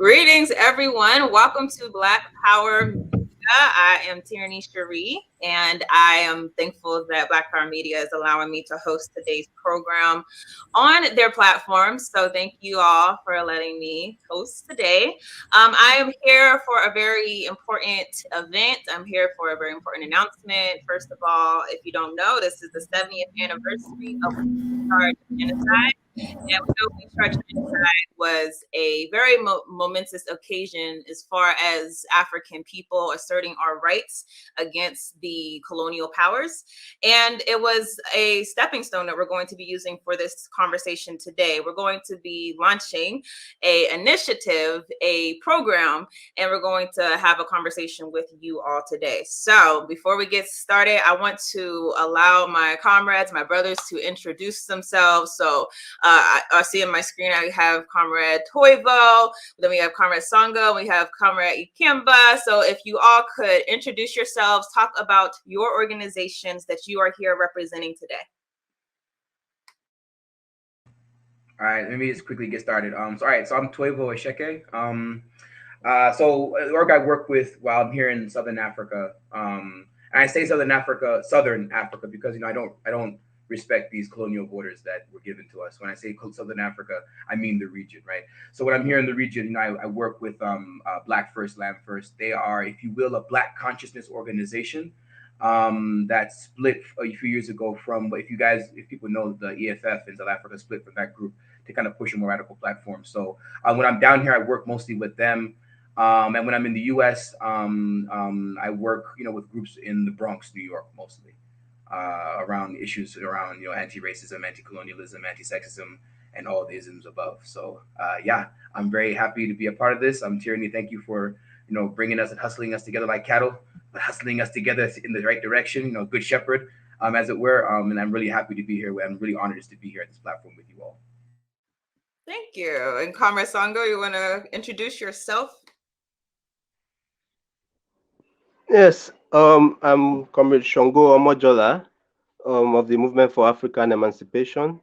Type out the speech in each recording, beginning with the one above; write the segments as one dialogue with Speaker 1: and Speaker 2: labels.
Speaker 1: Greetings, everyone. Welcome to Black Power Media. I am Tierney Cherie, and I am thankful that Black Power Media is allowing me to host today's program on their platform. So thank you all for letting me host today. I am here for a very important event. I'm here for a very important announcement. First of all, if you don't know, this is the 70th anniversary of genocide. And we know Charge Genocide was a very momentous occasion as far as African people asserting our rights against the colonial powers. And it was a stepping stone that we're going to be using for this conversation today. We're going to be launching an initiative, a program, and we're going to have a conversation with you all today. So before we get started, I want to allow my comrades, my brothers, to introduce themselves. So I see on my screen, I have Comrade Toivo, then we have Comrade Songo, we have Comrade Ikemba. So if you all could introduce yourselves, talk about your organizations that you are here representing today.
Speaker 2: All right, let me just quickly get started. So I'm Toivo Esheke. So the org I work with while I'm here in Southern Africa, and I say Southern Africa because I don't respect these colonial borders that were given to us. When I say Southern Africa, I mean the region, right? So when I'm here in the region, I work with Black First, Land First. They are, if you will, a Black consciousness organization that split a few years ago from, if people know, the EFF in South Africa split from that group to kind of push a more radical platform. So when I'm down here, I work mostly with them. And when I'm in the U.S., I work, with groups in the Bronx, New York, mostly. Around issues around anti-racism, anti-colonialism, anti-sexism, and all the isms above. So I'm very happy to be a part of this. Tierney, thank you for bringing us and hustling us together like cattle, but hustling us together in the right direction. Good shepherd, as it were. And I'm really happy to be here. I'm really honored just to be here at this platform with you all.
Speaker 1: Thank you. And Comrade Songo, you want to introduce yourself?
Speaker 3: Yes, I'm Comrade Shongo Omojola of the Movement for African Emancipation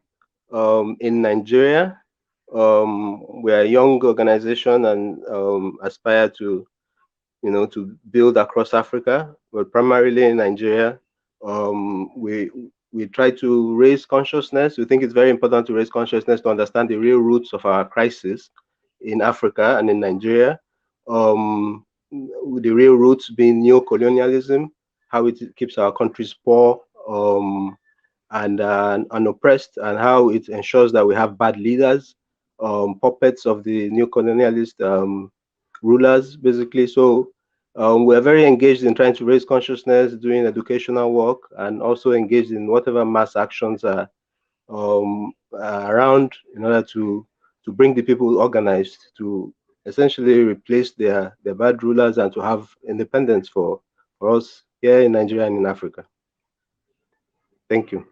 Speaker 3: in Nigeria. We're a young organization and aspire to, to build across Africa, but primarily in Nigeria. We try to raise consciousness. We think it's very important to raise consciousness to understand the real roots of our crisis in Africa and in Nigeria. With the real roots being neo-colonialism, how it keeps our countries poor and oppressed, and how it ensures that we have bad leaders, puppets of the neo-colonialist rulers, basically. So we're very engaged in trying to raise consciousness, doing educational work, and also engaged in whatever mass actions are around in order to bring the people organized to essentially replace their bad rulers and to have independence for us here in Nigeria and in Africa. Thank you.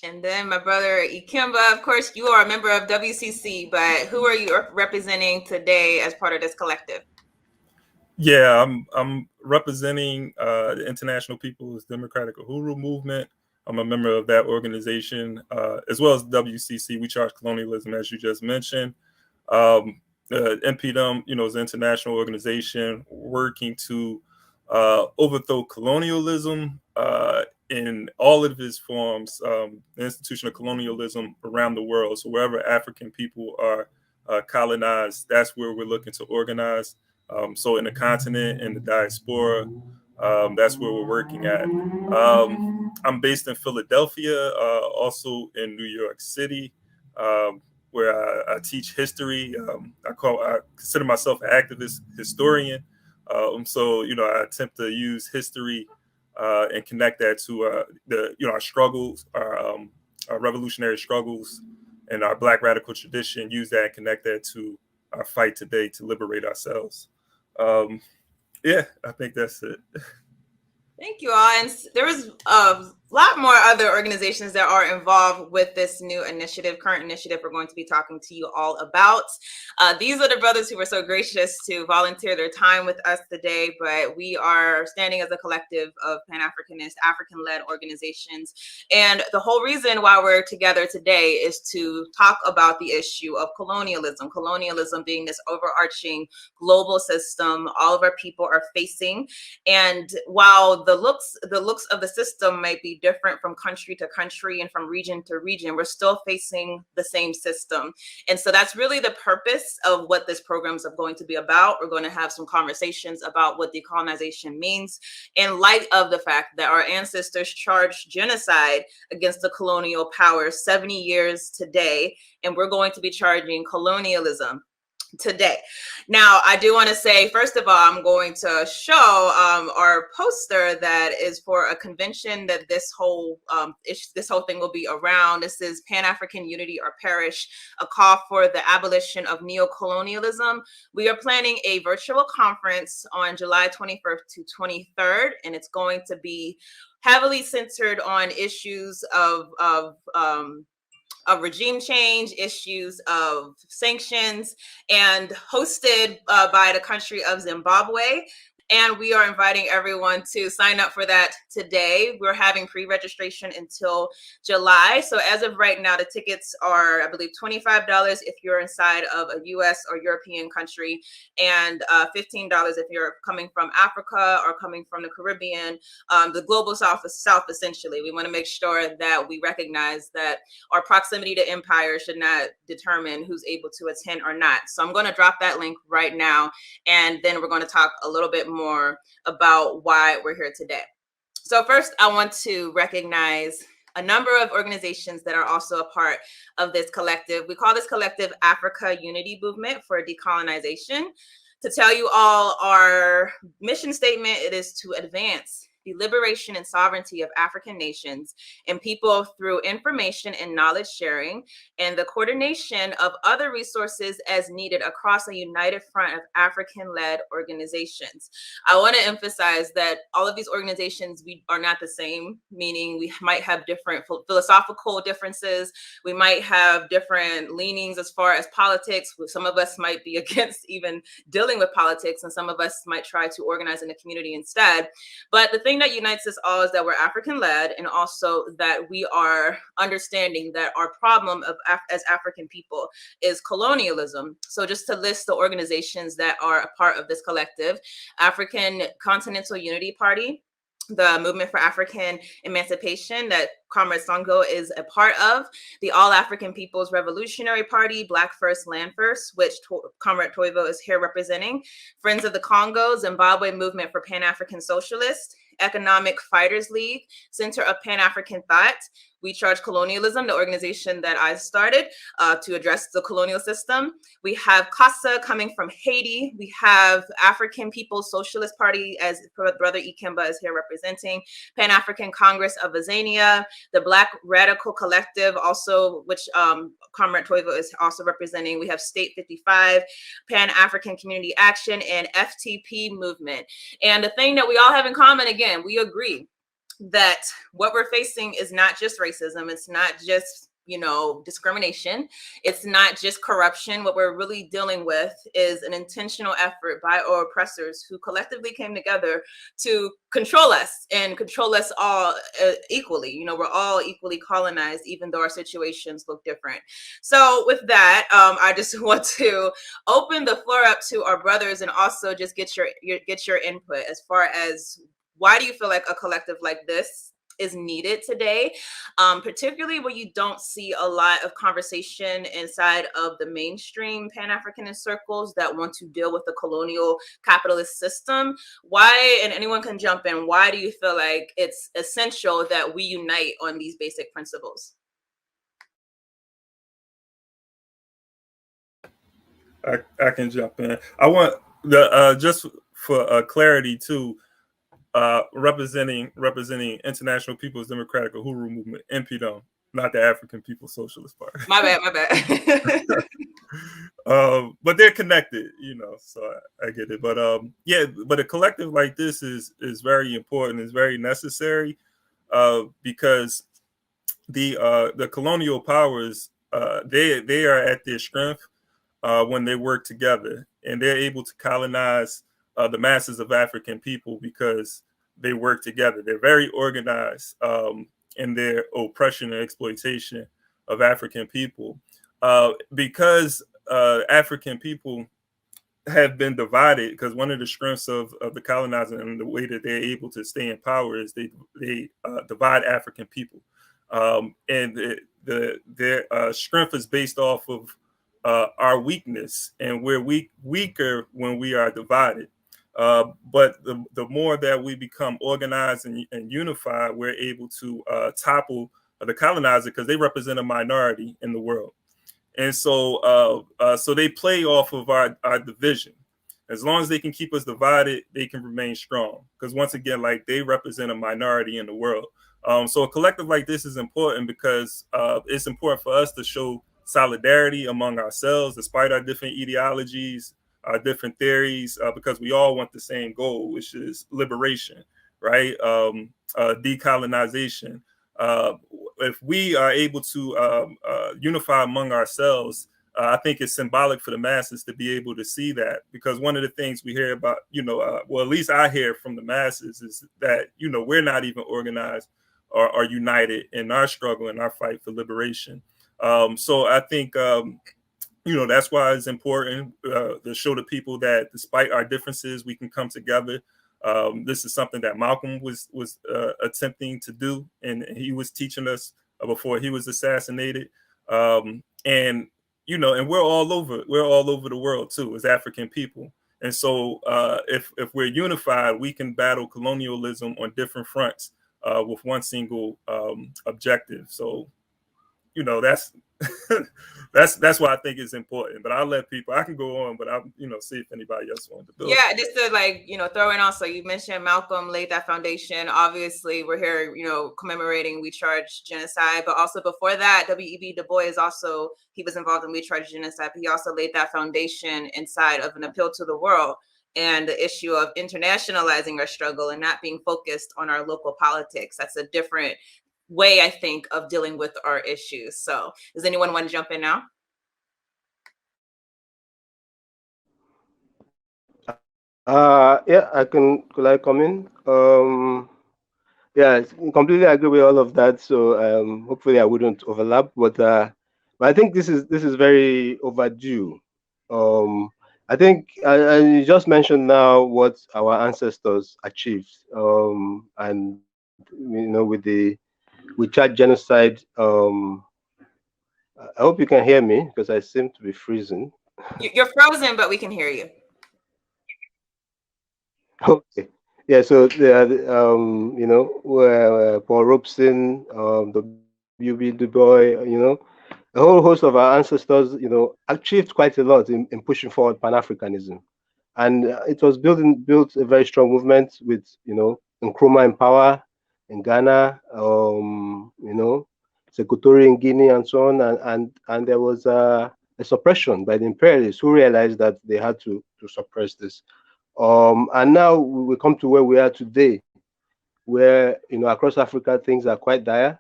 Speaker 1: And then my brother Ikemba, of course, you are a member of WCC, but who are you representing today as part of this collective?
Speaker 4: Yeah, I'm representing the International People's Democratic Uhuru movement. I'm a member of that organization, as well as WCC. We charge colonialism, as you just mentioned. InPDUM, is an international organization working to overthrow colonialism in all of its forms, the institution of colonialism around the world. So wherever African people are colonized, that's where we're looking to organize. So in the continent, in the diaspora, that's where we're working at. I'm based in Philadelphia, also in New York City, where I teach history. I consider myself an activist historian. So I attempt to use history and connect that to our struggles, our revolutionary struggles, and our Black radical tradition. Use that and connect that to our fight today to liberate ourselves. I think that's it.
Speaker 1: Thank you all. And there was lot more other organizations that are involved with this new initiative, current initiative we're going to be talking to you all about. These are the brothers who were so gracious to volunteer their time with us today, but we are standing as a collective of Pan-Africanist, African-led organizations. And the whole reason why we're together today is to talk about the issue of colonialism, colonialism being this overarching global system all of our people are facing. And while the looks of the system might be different from country to country and from region to region, we're still facing the same system. And so that's really the purpose of what this program is going to be about. We're going to have some conversations about what decolonization means in light of the fact that our ancestors charged genocide against the colonial powers 70 years today, and we're going to be charging colonialism today. Now, I do want to say, first of all, I'm going to show our poster that is for a convention that this whole thing will be around. This is Pan-African Unity or Perish, a call for the abolition of neo-colonialism. We are planning a virtual conference on July 21st to 23rd, and it's going to be heavily centered on issues of regime change, issues of sanctions, and hosted by the country of Zimbabwe. And we are inviting everyone to sign up for that today. We're having pre-registration until July. So as of right now, the tickets are, I believe, $25 if you're inside of a US or European country, and $15 if you're coming from Africa or coming from the Caribbean, the global south, essentially. We want to make sure that we recognize that our proximity to empire should not determine who's able to attend or not. So I'm going to drop that link right now, and then we're going to talk a little bit more about why we're here today. So first, I want to recognize a number of organizations that are also a part of this collective. We call this collective Africa Unity Movement for Decolonization. To tell you all our mission statement, it is to advance the liberation and sovereignty of African nations and people through information and knowledge sharing and the coordination of other resources as needed across a united front of African-led organizations. I want to emphasize that all of these organizations, we are not the same, meaning we might have different philosophical differences. We might have different leanings as far as politics. Some of us might be against even dealing with politics, and some of us might try to organize in the community instead. But the thing that unites us all is that we're African-led, and also that we are understanding that our problem as African people is colonialism. So just to list the organizations that are a part of this collective: African Continental Unity Party, the Movement for African Emancipation that Comrade Songo is a part of, the All African People's Revolutionary Party, Black First, Land First, which Comrade Toivo is here representing, Friends of the Congo, Zimbabwe Movement for Pan-African Socialist, Economic Fighters League, Center of Pan-African Thought, We Charge Colonialism, the organization that I started to address the colonial system. We have KOSSSA coming from Haiti. We have African People's Socialist Party, as Brother Ikemba is here representing, Pan-African Congress of Azania, the Black Radical Collective, also, which Comrade Toivo is also representing. We have State 55, Pan-African Community Action, and FTP Movement. And the thing that we all have in common, again, we agree that what we're facing is not just racism. It's not just, discrimination. It's not just corruption. What we're really dealing with is an intentional effort by our oppressors who collectively came together to control us and control us all equally. We're all equally colonized, even though our situations look different. So with that, I just want to open the floor up to our brothers and also just get your input as far as why do you feel like a collective like this is needed today, particularly where you don't see a lot of conversation inside of the mainstream Pan-Africanist circles that want to deal with the colonial capitalist system. Why, and anyone can jump in, why do you feel like it's essential that we unite on these basic principles?
Speaker 4: I can jump in. I want the just for clarity too. Representing International People's Democratic Uhuru Movement, InPDUM, not the African People's Socialist Party.
Speaker 1: My bad.
Speaker 4: But they're connected, so I get it. But a collective like this is very important, is very necessary. because the colonial powers, they are at their strength when they work together, and they're able to colonize the masses of African people because they work together. They're very organized in their oppression and exploitation of African people, because African people have been divided, because one of the strengths of the colonizer and the way that they're able to stay in power is they divide African people, and their strength is based off of our weakness, and we're weaker when we are divided. But the more that we become organized and unified, we're able to topple the colonizer, because they represent a minority in the world. And so so they play off of our division. As long as they can keep us divided, they can remain strong. Because once again, like, they represent a minority in the world. So a collective like this is important because it's important for us to show solidarity among ourselves, despite our different ideologies, our different theories, because we all want the same goal, which is liberation, right? Decolonization. If we are able to unify among ourselves, I think it's symbolic for the masses to be able to see that, because one of the things we hear about, well, at least I hear from the masses, is that, we're not even organized or united in our struggle and our fight for liberation. So I think, that's why it's important to show the people that despite our differences, we can come together. This is something that Malcolm was attempting to do, and he was teaching us before he was assassinated. And we're all over the world too, as African people. And so if we're unified, we can battle colonialism on different fronts with one single objective. So that's that's why I think it's important. But I'll let people, I can go on, but I'll see if anybody else wants to build.
Speaker 1: Yeah, just to throw in also, you mentioned Malcolm laid that foundation. Obviously, we're here, commemorating We Charge Genocide, but also before that, W.E.B. Du Bois also, he was involved in We Charge Genocide, but he also laid that foundation inside of an appeal to the world and the issue of internationalizing our struggle and not being focused on our local politics. That's a different way, I think, of dealing with our issues. So does anyone want to jump in now?
Speaker 3: Yeah, could I come in? Yeah, I completely agree with all of that. So hopefully I wouldn't overlap, but I think this is very overdue. I think, and you just mentioned now what our ancestors achieved, and with Chad genocide. I hope you can hear me, because I seem to be freezing.
Speaker 1: You're frozen, but we can hear you.
Speaker 3: Okay. Yeah. So where Paul Robeson, W.B. Du Bois, a whole host of our ancestors, achieved quite a lot in pushing forward Pan-Africanism, and it was built a very strong movement with Nkrumah in power in Ghana, Sekou in Guinea, and so on, and there was a suppression by the imperialists, who realized that they had to suppress this. And now we come to where we are today, where across Africa things are quite dire.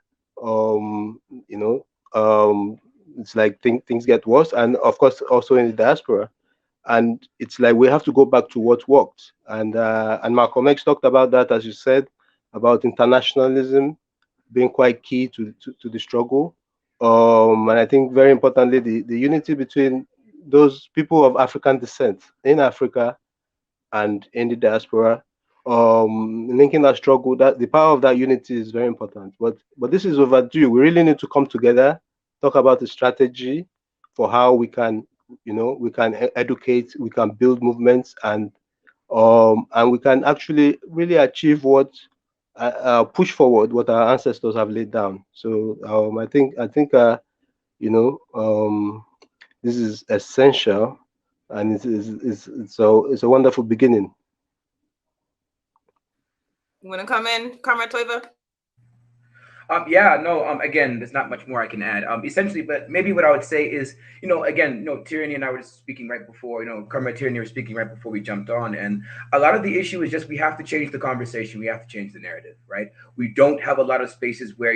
Speaker 3: It's like things get worse, and of course also in the diaspora. And it's like we have to go back to what worked. And Malcolm X talked about that, as you said, about internationalism being quite key to the struggle. And I think very importantly, the unity between those people of African descent in Africa and in the diaspora, linking that struggle, that the power of that unity is very important. But this is overdue. We really need to come together, talk about the strategy for how we can, we can educate, we can build movements, and we can actually really achieve what push forward what our ancestors have laid down. So I think this is essential, and it's a wonderful beginning.
Speaker 1: You want to come in, Comrade Toiva?
Speaker 2: Yeah, no, again, there's not much more I can add. Essentially, but maybe what I would say is, again, Tyranny and I were just speaking right before, Comrade Tyranny was speaking right before we jumped on. And a lot of the issue is just we have to change the conversation. We have to change the narrative, right? We don't have a lot of spaces where,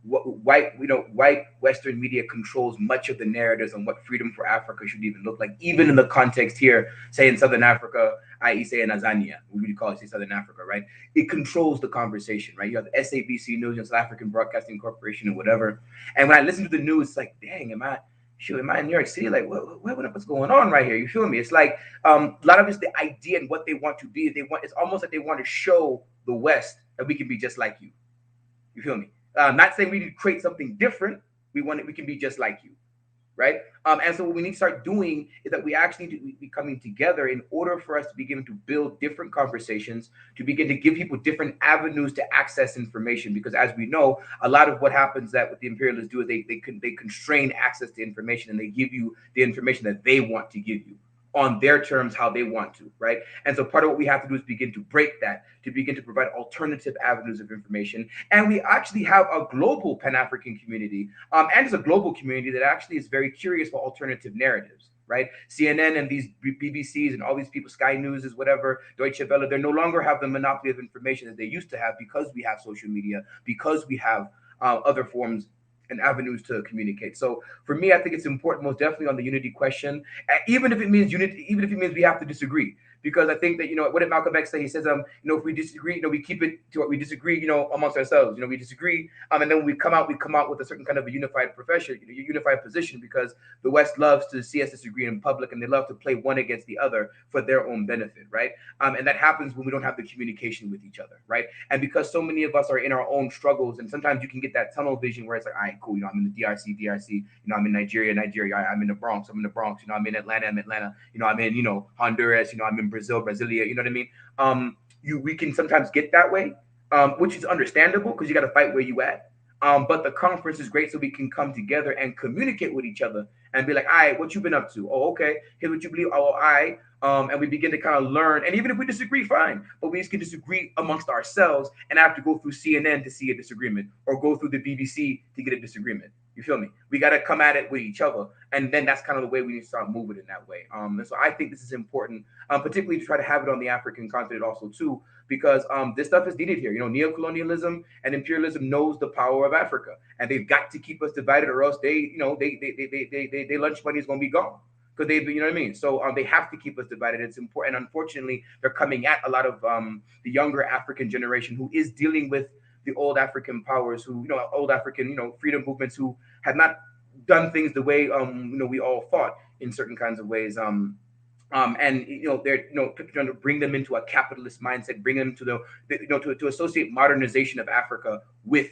Speaker 2: white Western media controls much of the narratives on what freedom for Africa should even look like, even in the context here, say in Southern Africa, i.e., say in Azania, we call it say Southern Africa, right? It controls the conversation, right? You have the SABC News and South African Broadcasting Corporation and whatever. And when I listen to the news, it's like, dang, am I in New York City? Like, what's going on right here? You feel me? It's like a lot of it's the idea and what they want to be. It's almost like they want to show the West that we can be just like you. You feel me? Not saying we need to create something different. We can be just like you. Right. And so what we need to start doing is that we actually need to be coming together in order for us to begin to build different conversations, to begin to give people different avenues to access information. Because as we know, a lot of what happens that what the imperialists do is they constrain access to information, and they give you the information that they want to give you on their terms, how they want to, right? And so part of what we have to do is begin to break that, to begin to provide alternative avenues of information. And we actually have a global Pan-African community, and it's a global community that actually is very curious for alternative narratives, right? CNN and these BBCs and all these people, Sky News is whatever, Deutsche Welle, they no longer have the monopoly of information that they used to have because we have social media, because we have other forms and avenues to communicate. So for me, I think it's important, most definitely on the unity question, even if it means unity, even if it means we have to disagree. Because I think that, what did Malcolm X say? He says, if we disagree, we keep it to what we disagree, amongst ourselves. We disagree, and then when we come out with a certain kind of a unified profession, unified position, because the West loves to see us disagree in public, and they love to play one against the other for their own benefit, right? And that happens when we don't have the communication with each other, right? And because so many of us are in our own struggles, and sometimes you can get that tunnel vision where it's like, all right, cool, I'm in the DRC, I'm in Nigeria, I'm in the Bronx, I'm in Atlanta, I'm in Honduras, I'm in Brasilia, you know what I mean? We can sometimes get that way, which is understandable because you got to fight where you at. But the conference is great so we can come together and communicate with each other and be like, all right, what you been up to? Oh, okay. Here's what you believe. Oh, all right. And we begin to kind of learn. And even if we disagree, fine. But we just can disagree amongst ourselves and have to go through CNN to see a disagreement or go through the BBC to get a disagreement. You feel me? We got to come at it with each other. And then that's kind of the way we need to start moving in that way. And so I think this is important, particularly to try to have it on the African continent also, too, because this stuff is needed here. Neo-colonialism and imperialism knows the power of Africa, and they've got to keep us divided, or else they lunch money is going to be gone. Because you know what I mean? So they have to keep us divided. It's important. And unfortunately, they're coming at a lot of the younger African generation who is dealing with the old African powers, who, old African, freedom movements who had not done things the way, we all thought in certain kinds of ways. And they're trying to bring them into a capitalist mindset, bring them to to associate modernization of Africa with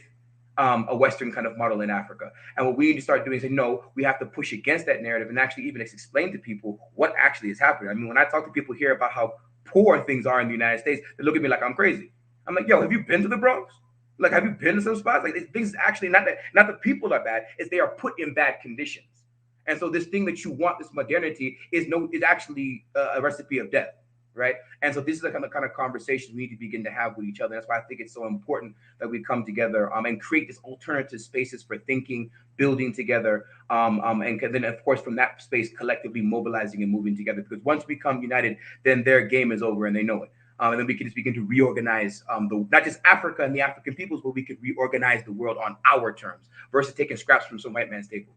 Speaker 2: a Western kind of model in Africa. And what we need to start doing is say, no, we have to push against that narrative and actually even explain to people what actually is happening. I mean, when I talk to people here about how poor things are in the United States, they look at me like I'm crazy. I'm like, yo, have you been to the Bronx? Like, have you been to some spots? Like, things actually not the people are bad, it's they are put in bad conditions. And so this thing that you want, this modernity, is actually a recipe of death, right? And so this is the kind of conversation we need to begin to have with each other. That's why I think it's so important that we come together and create these alternative spaces for thinking, building together, and then, of course, from that space, collectively mobilizing and moving together. Because once we come united, then their game is over and they know it. And then we can just begin to reorganize not just Africa and the African peoples, but we could reorganize the world on our terms versus taking scraps from some white man's table.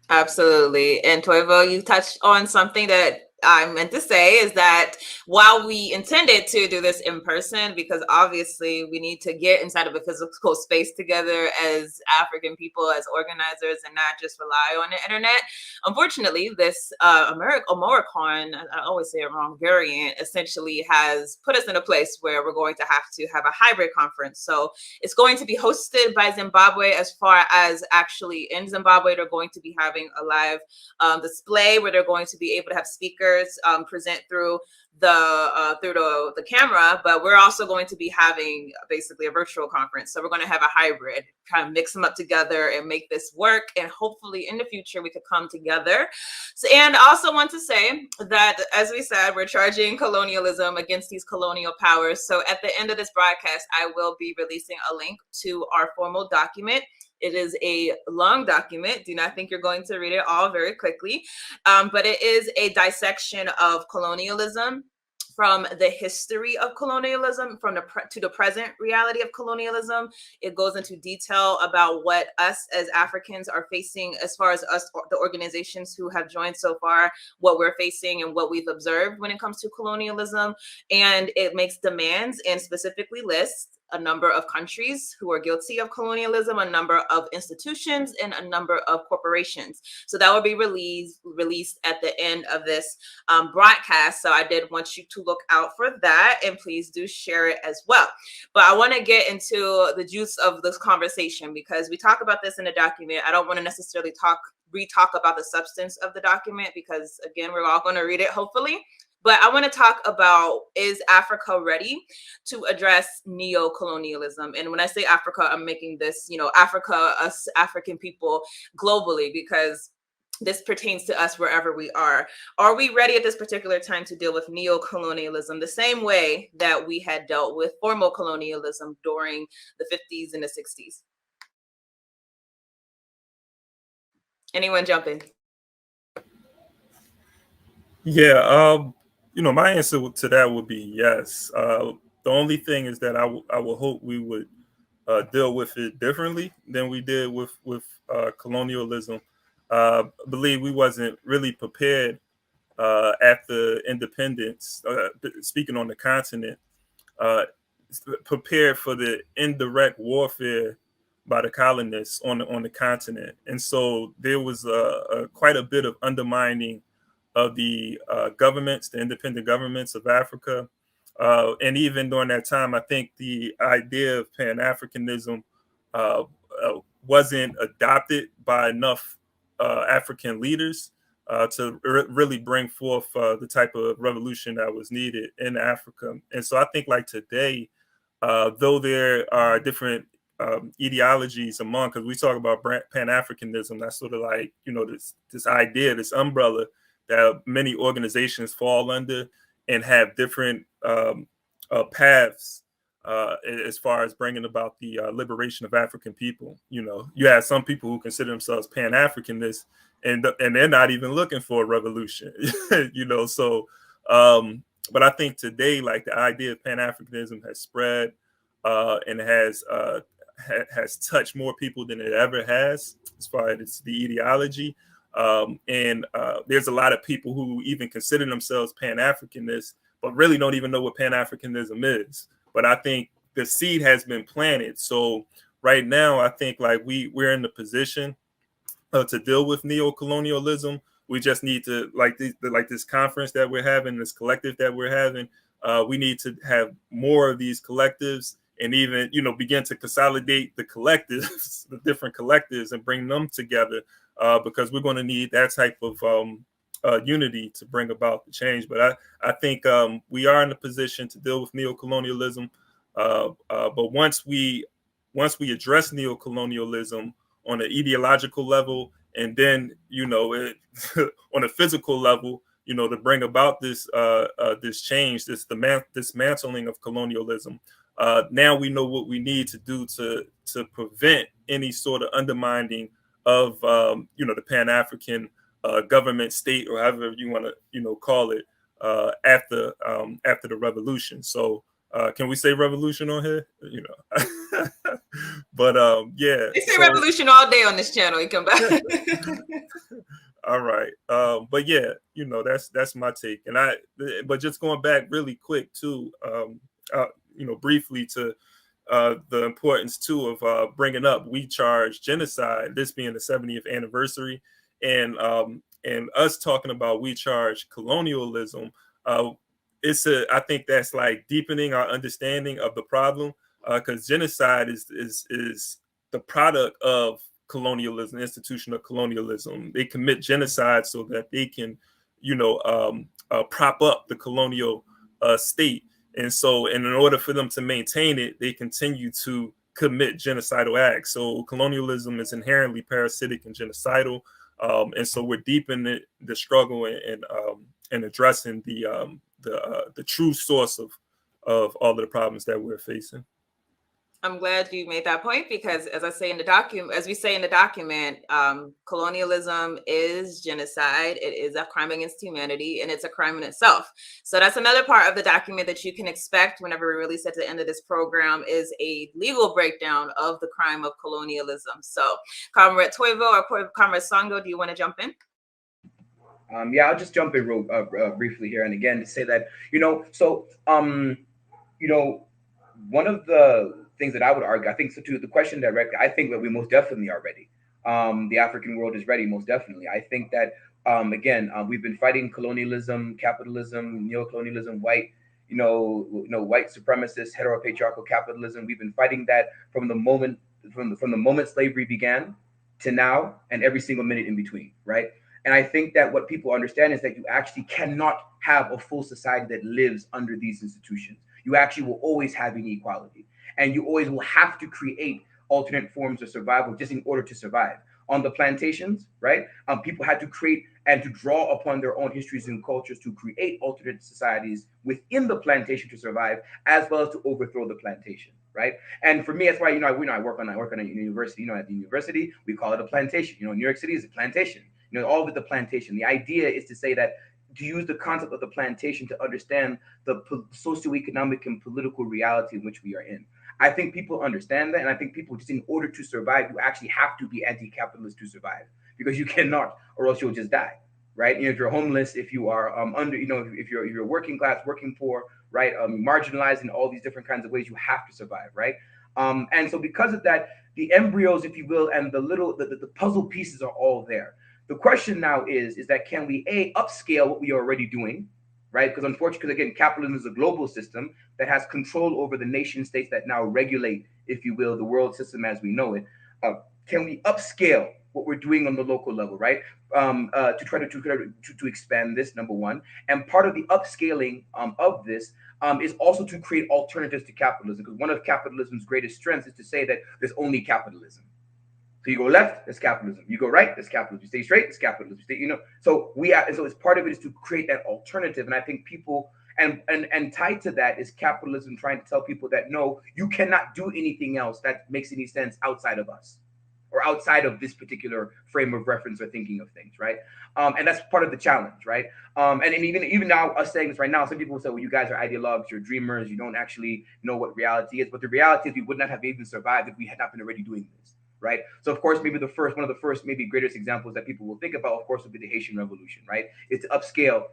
Speaker 1: Absolutely. And Toivo, you touched on something that I meant to say, is that while we intended to do this in person, because obviously we need to get inside of a physical space together as African people, as organizers, and not just rely on the internet. Unfortunately, this Omoricon, I always say it wrong, variant, essentially has put us in a place where we're going to have a hybrid conference. So it's going to be hosted by Zimbabwe. As far as actually in Zimbabwe, they're going to be having a live display where they're going to be able to have speakers speakers present through the camera, but we're also going to be having basically a virtual conference. So we're going to have a hybrid, kind of mix them up together and make this work. And hopefully in the future we could come together. So, and I also want to say that, as we said, we're charging colonialism against these colonial powers. So at the end of this broadcast, I will be releasing a link to our formal document. It is a long document. Do not think you're going to read it all very quickly, but it is a dissection of colonialism, from the history of colonialism, from to the present reality of colonialism. It goes into detail about what us as Africans are facing, as far as us, the organizations who have joined so far, what we're facing and what we've observed when it comes to colonialism. And it makes demands and specifically lists a number of countries who are guilty of colonialism, a number of institutions, and a number of corporations. So that will be released at the end of this broadcast. So I did want you to look out for that, and please do share it as well. But I want to get into the juice of this conversation, because we talk about this in the document. I don't want to necessarily re-talk about the substance of the document, because again, we're all going to read it, hopefully. But I want to talk about, is Africa ready to address neo-colonialism? And when I say Africa, I'm making this, Africa, us African people globally, because this pertains to us wherever we are. Are we ready at this particular time to deal with neo-colonialism the same way that we had dealt with formal colonialism during the 50s and the 60s? Anyone jump in?
Speaker 4: Yeah, my answer to that would be yes. The only thing is that I will hope we would deal with it differently than we did with colonialism. I believe we wasn't really prepared after independence, speaking on the continent, prepared for the indirect warfare by the colonists on the continent. And so there was quite a bit of undermining of the governments, the independent governments of Africa. And even during that time, I think the idea of Pan-Africanism wasn't adopted by enough African leaders to really bring forth the type of revolution that was needed in Africa. And so I think like today, though there are different ideologies among, because we talk about Pan-Africanism, that's sort of like, this idea, this umbrella that many organizations fall under and have different paths as far as bringing about the liberation of African people. You have some people who consider themselves Pan-Africanists, and they're not even looking for a revolution. So but I think today, like, the idea of Pan-Africanism has spread and has touched more people than it ever has as far as the ideology. And there's a lot of people who even consider themselves Pan-Africanists, but really don't even know what Pan-Africanism is. But I think the seed has been planted. So right now, I think like we're in the position to deal with neo-colonialism. We just need to, like this conference that we're having, this collective that we're having. We need to have more of these collectives, and even begin to consolidate the collectives, the different collectives, and bring them together. Because we're going to need that type of unity to bring about the change. But I think we are in a position to deal with neo-colonialism. But once we address neo-colonialism on an ideological level, and then on a physical level, to bring about this change, this dismantling of colonialism. Now we know what we need to do to prevent any sort of undermining of the Pan-African government, state, or however you want to call it, after the revolution. So can we say revolution on here? But yeah,
Speaker 1: they say revolution all day on this channel. You come back.
Speaker 4: All right, but yeah, that's my take. And but just going back really quick too, briefly to the importance too of bringing up, we charge genocide, this being the 70th anniversary, and us talking about we charge colonialism. I think that's like deepening our understanding of the problem, because genocide is the product of colonialism, institutional colonialism. They commit genocide so that they can prop up the colonial state. And so, in order for them to maintain it, they continue to commit genocidal acts. So colonialism is inherently parasitic and genocidal. And so we're deep in the struggle and addressing the true source of all of the problems that we're facing.
Speaker 1: I'm glad you made that point, because as we say in the document, colonialism is genocide. It is a crime against humanity, and it's a crime in itself. So that's another part of the document that you can expect whenever we release at the end of this program, is a legal breakdown of the crime of colonialism. So Comrade Toivo or Comrade Songo, do you want to jump in?
Speaker 2: Yeah, I'll just jump in real briefly here, and again to say that one of the things that I would argue, I think, so to the question directly, I think that we most definitely are ready. The African world is ready, most definitely. I think that we've been fighting colonialism, capitalism, neo-colonialism, white supremacist, heteropatriarchal capitalism. We've been fighting that from the moment slavery began to now, and every single minute in between, right? And I think that what people understand is that you actually cannot have a full society that lives under these institutions. You actually will always have inequality, and you always will have to create alternate forms of survival just in order to survive. On the plantations, right? People had to create and to draw upon their own histories and cultures to create alternate societies within the plantation to survive, as well as to overthrow the plantation, right? And for me, that's why I work on a university. At the university, we call it a plantation. New York City is a plantation. All with the plantation. The idea is to say that, to use the concept of the plantation to understand the socioeconomic and political reality in which we are in. I think people understand that, and I think people, just in order to survive, you actually have to be anti-capitalist to survive, because you cannot, or else you'll just die, right? If you're homeless, if you are if you're working class, working poor, right, marginalized in all these different kinds of ways, you have to survive, right? And so because of that, the embryos, if you will, and the puzzle pieces are all there. The question now is that can we upscale what we are already doing, right? Because unfortunately, again, capitalism is a global system that has control over the nation states that now regulate, if you will, the world system as we know it. Can we upscale what we're doing on the local level, right? To try to expand this, number one. And part of the upscaling of this is also to create alternatives to capitalism, because one of capitalism's greatest strengths is to say that there's only capitalism. So you go left, that's capitalism. You go right, that's capitalism. You stay straight, it's capitalism. So it's part of it is to create that alternative. And I think people, and tied to that is capitalism trying to tell people that no, you cannot do anything else that makes any sense outside of us, or outside of this particular frame of reference or thinking of things, right? And that's part of the challenge, right? And even now, us saying this right now, some people will say, well, you guys are ideologues, you're dreamers, you don't actually know what reality is. But the reality is we would not have even survived if we had not been already doing this. Right. So, of course, maybe one of the first, maybe greatest examples that people will think about, of course, would be the Haitian Revolution. Right. It's to upscale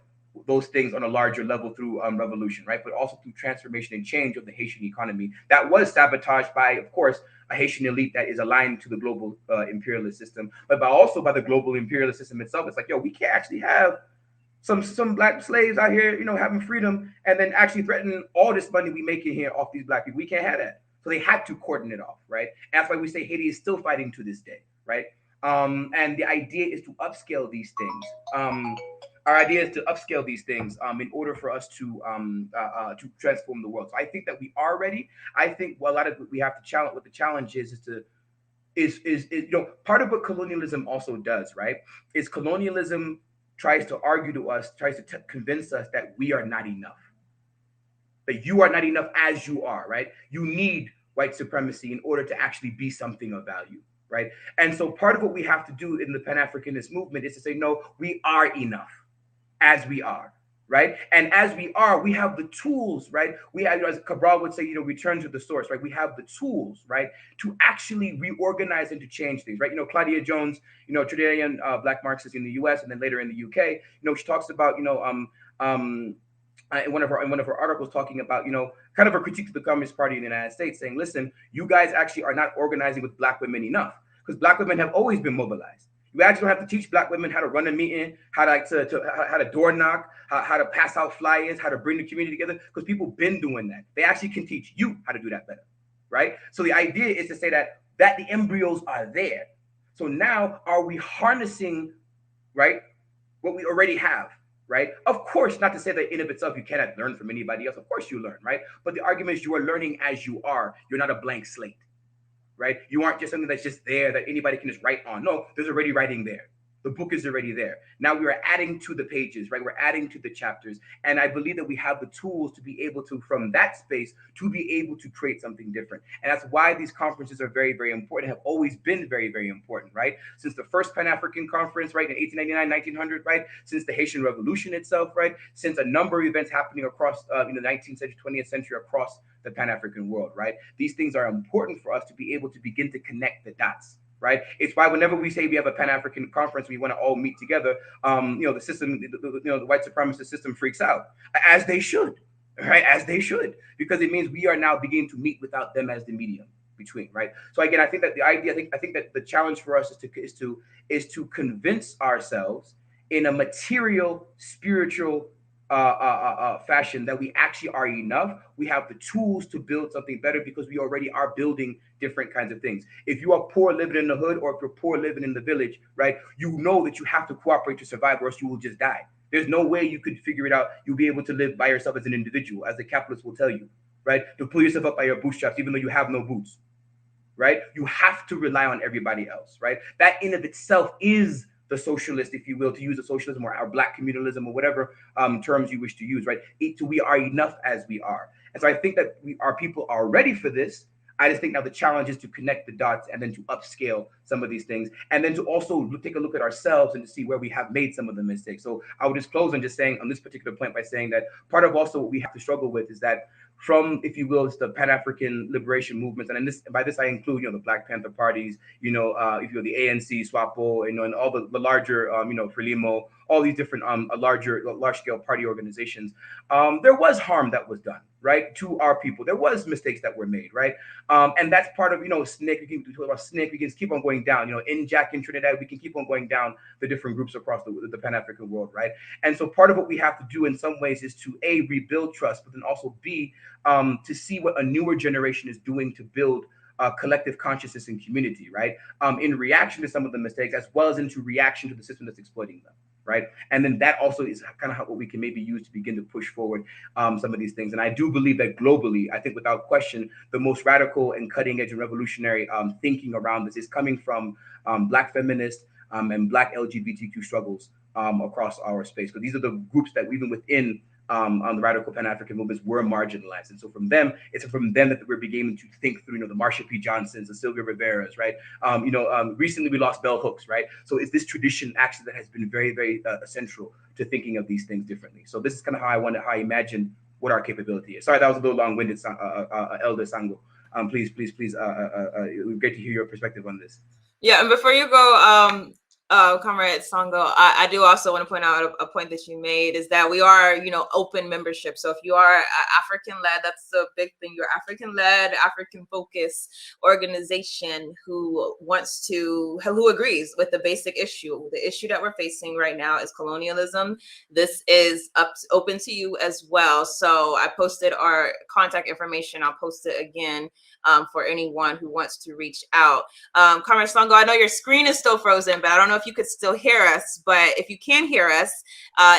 Speaker 2: those things on a larger level through revolution. Right. But also through transformation and change of the Haitian economy that was sabotaged by, of course, a Haitian elite that is aligned to the global imperialist system, but also by the global imperialist system itself. It's like, yo, we can't actually have some black slaves out here, having freedom, and then actually threatening all this money we making here off these black people. We can't have that. So they had to cordon it off, right? And that's why we say Haiti is still fighting to this day, right? And the idea is to upscale these things. Our idea is to upscale these things in order for us to transform the world. So I think that we are ready. I think a lot of what we have to challenge, what the challenge is part of what colonialism also does, right? Is colonialism tries to argue to us, tries to convince us that we are not enough. That you are not enough as you are, right? You need white supremacy in order to actually be something of value, right? And so part of what we have to do in the Pan-Africanist movement is to say, no, we are enough as we are, right? And as we are, we have the tools, right? We have, as Cabral would say, return to the source, right? We have the tools, right, to actually reorganize and to change things, right? Claudia Jones, Trinidadian Black Marxist in the U.S. and then later in the UK, she talks about, in one of her articles talking about, kind of a critique to the Communist Party in the United States, saying, listen, you guys actually are not organizing with Black women enough, because Black women have always been mobilized. You actually don't have to teach Black women how to run a meeting, how to door knock, how to pass out flyers, how to bring the community together, because people been doing that. They actually can teach you how to do that better, right? So the idea is to say that the embryos are there. So now are we harnessing, right, what we already have? right? Of course, not to say that in of itself you cannot learn from anybody else. Of course you learn, right? But the argument is you are learning as you are. You're not a blank slate, right? You aren't just something that's just there that anybody can just write on. No, there's already writing there. The book is already there. Now we are adding to the pages, right? We're adding to the chapters. And I believe that we have the tools to be able to, from that space, to be able to create something different. And that's why these conferences are very, very important, have always been very, very important, right? Since the first Pan-African conference, right, in 1899, 1900, right? Since the Haitian Revolution itself, right? Since a number of events happening across, the 19th century, 20th century, across the Pan-African world, right? These things are important for us to be able to begin to connect the dots, right? It's why whenever we say we have a Pan-African conference, we want to all meet together. The system, the white supremacist system freaks out, as they should, right? As they should, because it means we are now beginning to meet without them as the medium between, right? So again, I think that the idea, I think that the challenge for us is to convince ourselves in a material, spiritual fashion that we actually are enough. We have the tools to build something better because we already are building different kinds of things. If you are poor living in the hood, or if you're poor living in the village, right, you know that you have to cooperate to survive, or else you will just die. There's no way you could figure it out. You'll be able to live by yourself as an individual, as the capitalists will tell you, right? To pull yourself up by your bootstraps, even though you have no boots, right? You have to rely on everybody else, right? That in of itself is the socialist, if you will, to use a socialism or our black communalism or whatever terms you wish to use, right? We are enough as we are. And so I think that our people are ready for this. I just think now the challenge is to connect the dots and then to upscale some of these things, and then to also take a look at ourselves and to see where we have made some of the mistakes. So I would just close on just saying on this particular point by saying that part of also what we have to struggle with is that from, if you will, it's the Pan-African liberation movements, and this, by this I include, the Black Panther parties, if you know, the ANC, SWAPO, and all the larger, Frelimo, all these different large-scale party organizations. There was harm that was done, right, to our people. There was mistakes that were made, right, and that's part of, SNCC. We can talk about SNCC. We can keep on going down. In Jack in Trinidad, we can keep on going down the different groups across the Pan-African world, right. And so part of what we have to do in some ways is to A, rebuild trust, but then also B, to see what a newer generation is doing to build collective consciousness and community, right? In reaction to some of the mistakes, as well as into reaction to the system that's exploiting them, right? And then that also is kind of what we can maybe use to begin to push forward some of these things. And I do believe that globally, I think without question, the most radical and cutting edge and revolutionary thinking around this is coming from Black feminists and Black LGBTQ struggles across our space. Because these are the groups that even within on the radical Pan-African movements were marginalized. And so it's from them that we're beginning to think through, the Marsha P. Johnsons, the Sylvia Riveras, right? Recently we lost Bell Hooks, right? So it's this tradition actually that has been very, very essential to thinking of these things differently. So this is kind of how I imagine what our capability is. Sorry, that was a little long-winded, Elder Sango. Please, it would be great to hear your perspective on this.
Speaker 1: Yeah, and before you go, Comrade Sango, I do also want to point out a point that you made is that we are, open membership. So if you are African-led, that's the big thing. You're African-led, African-focused organization who agrees with the basic issue. The issue that we're facing right now is colonialism. This is open to you as well. So I posted our contact information. I'll post it again for anyone who wants to reach out. Comrade Sango, I know your screen is still frozen, but I don't know if you could still hear us. But if you can hear us,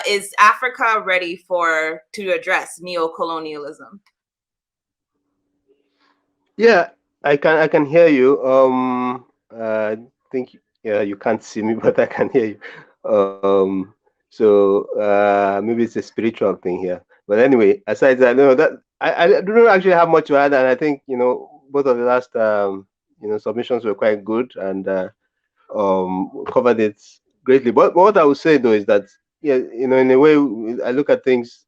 Speaker 1: is Africa ready to address neo-colonialism?
Speaker 3: Yeah, I can hear you. I think you can't see me, but I can hear you. So maybe it's a spiritual thing here. But anyway, aside that, that I don't actually have much to add, and I think both of the last submissions were quite good and covered it greatly. But what I would say though is that in a way I look at things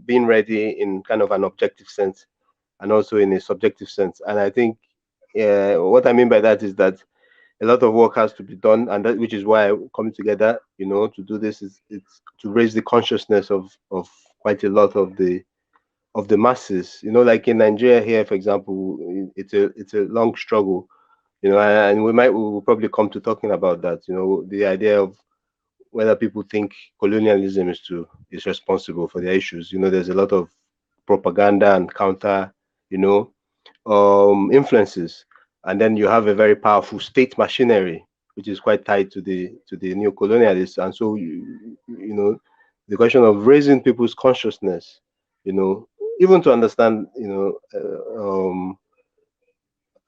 Speaker 3: being ready in kind of an objective sense and also in a subjective sense. And I think what I mean by that is that a lot of work has to be done, and which is why coming together, to do this it's to raise the consciousness of quite a lot of the masses. Like in Nigeria here, for example, it's a long struggle, and we will probably come to talking about that. The idea of whether people think colonialism is responsible for their issues. There's a lot of propaganda and counter, influences, and then you have a very powerful state machinery which is quite tied to the neo-colonialists, and so the question of raising people's consciousness, you know, even to understand, you know,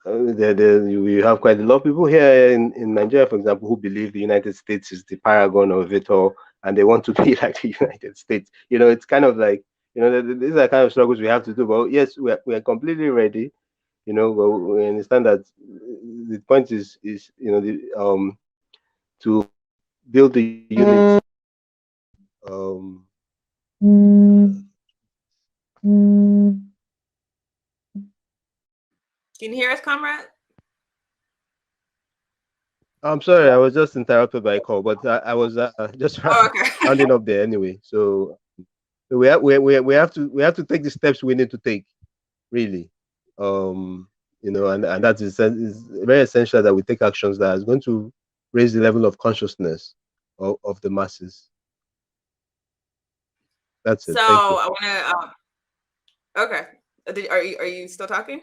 Speaker 3: we have quite a lot of people here in Nigeria, for example, who believe the United States is the paragon of it all, and they want to be like the United States. You know, it's kind of like, you know, these are kind of struggles we have to do. But yes, we are completely ready. You know, but we understand that the point is you know, to build the unit.
Speaker 1: Can you hear us, comrade?
Speaker 3: I'm sorry, I was just interrupted by a call, but I was just rounding up there anyway. So we have to take the steps we need to take, really. You know, and that is very essential that we take actions that is going to raise the level of consciousness of the masses. That's it.
Speaker 1: So
Speaker 3: Thank you.
Speaker 1: I want to. Okay, are you still talking?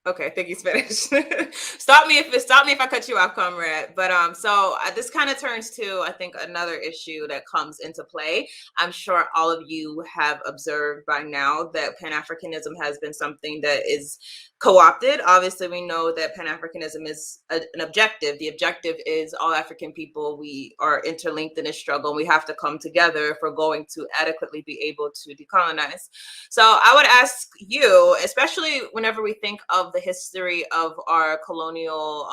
Speaker 1: Okay, I think he's finished. Stop me if I cut you off, comrade. But so this kind of turns to, I think, another issue that comes into play. I'm sure all of you have observed by now that Pan-Africanism has been something that is co-opted. Obviously, we know that Pan-Africanism is an objective. The objective is all African people. We are interlinked in this struggle, and we have to come together if we're going to adequately be able to decolonize. So I would ask you, especially whenever we think of the history of our colonial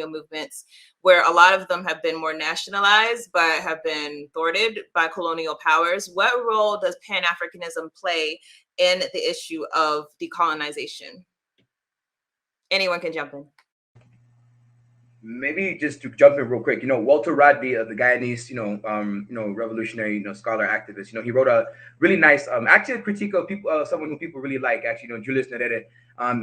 Speaker 1: movements, where a lot of them have been more nationalized but have been thwarted by colonial powers, what role does Pan-Africanism play in the issue of decolonization? Anyone can jump in.
Speaker 2: Maybe just to jump in real quick, you know, Walter Rodney, the Guyanese, revolutionary, scholar activist, he wrote a really nice, actually a critique of people, someone who people really like, actually, Julius Nyerere,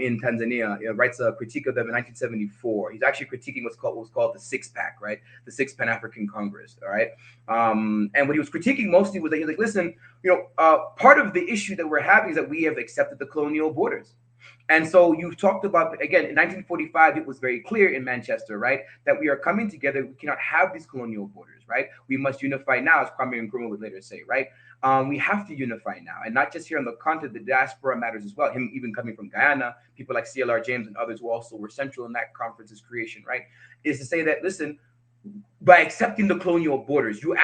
Speaker 2: in Tanzania, writes a critique of them in 1974. He's actually critiquing what's called the Six Pack, right? The Sixth Pan-African Congress, all right? And what he was critiquing mostly was that he was like, listen, part of the issue that we're having is that we have accepted the colonial borders. And so you've talked about, again, in 1945, it was very clear in Manchester, right, that we are coming together. We cannot have these colonial borders, right? We must unify now, as Kwame Nkrumah would later say, right? We have to unify now, and not just here on the continent. The diaspora matters as well. Him even coming from Guyana, people like CLR James and others who also were central in that conference's creation, right, is to say that, listen, by accepting the colonial borders, you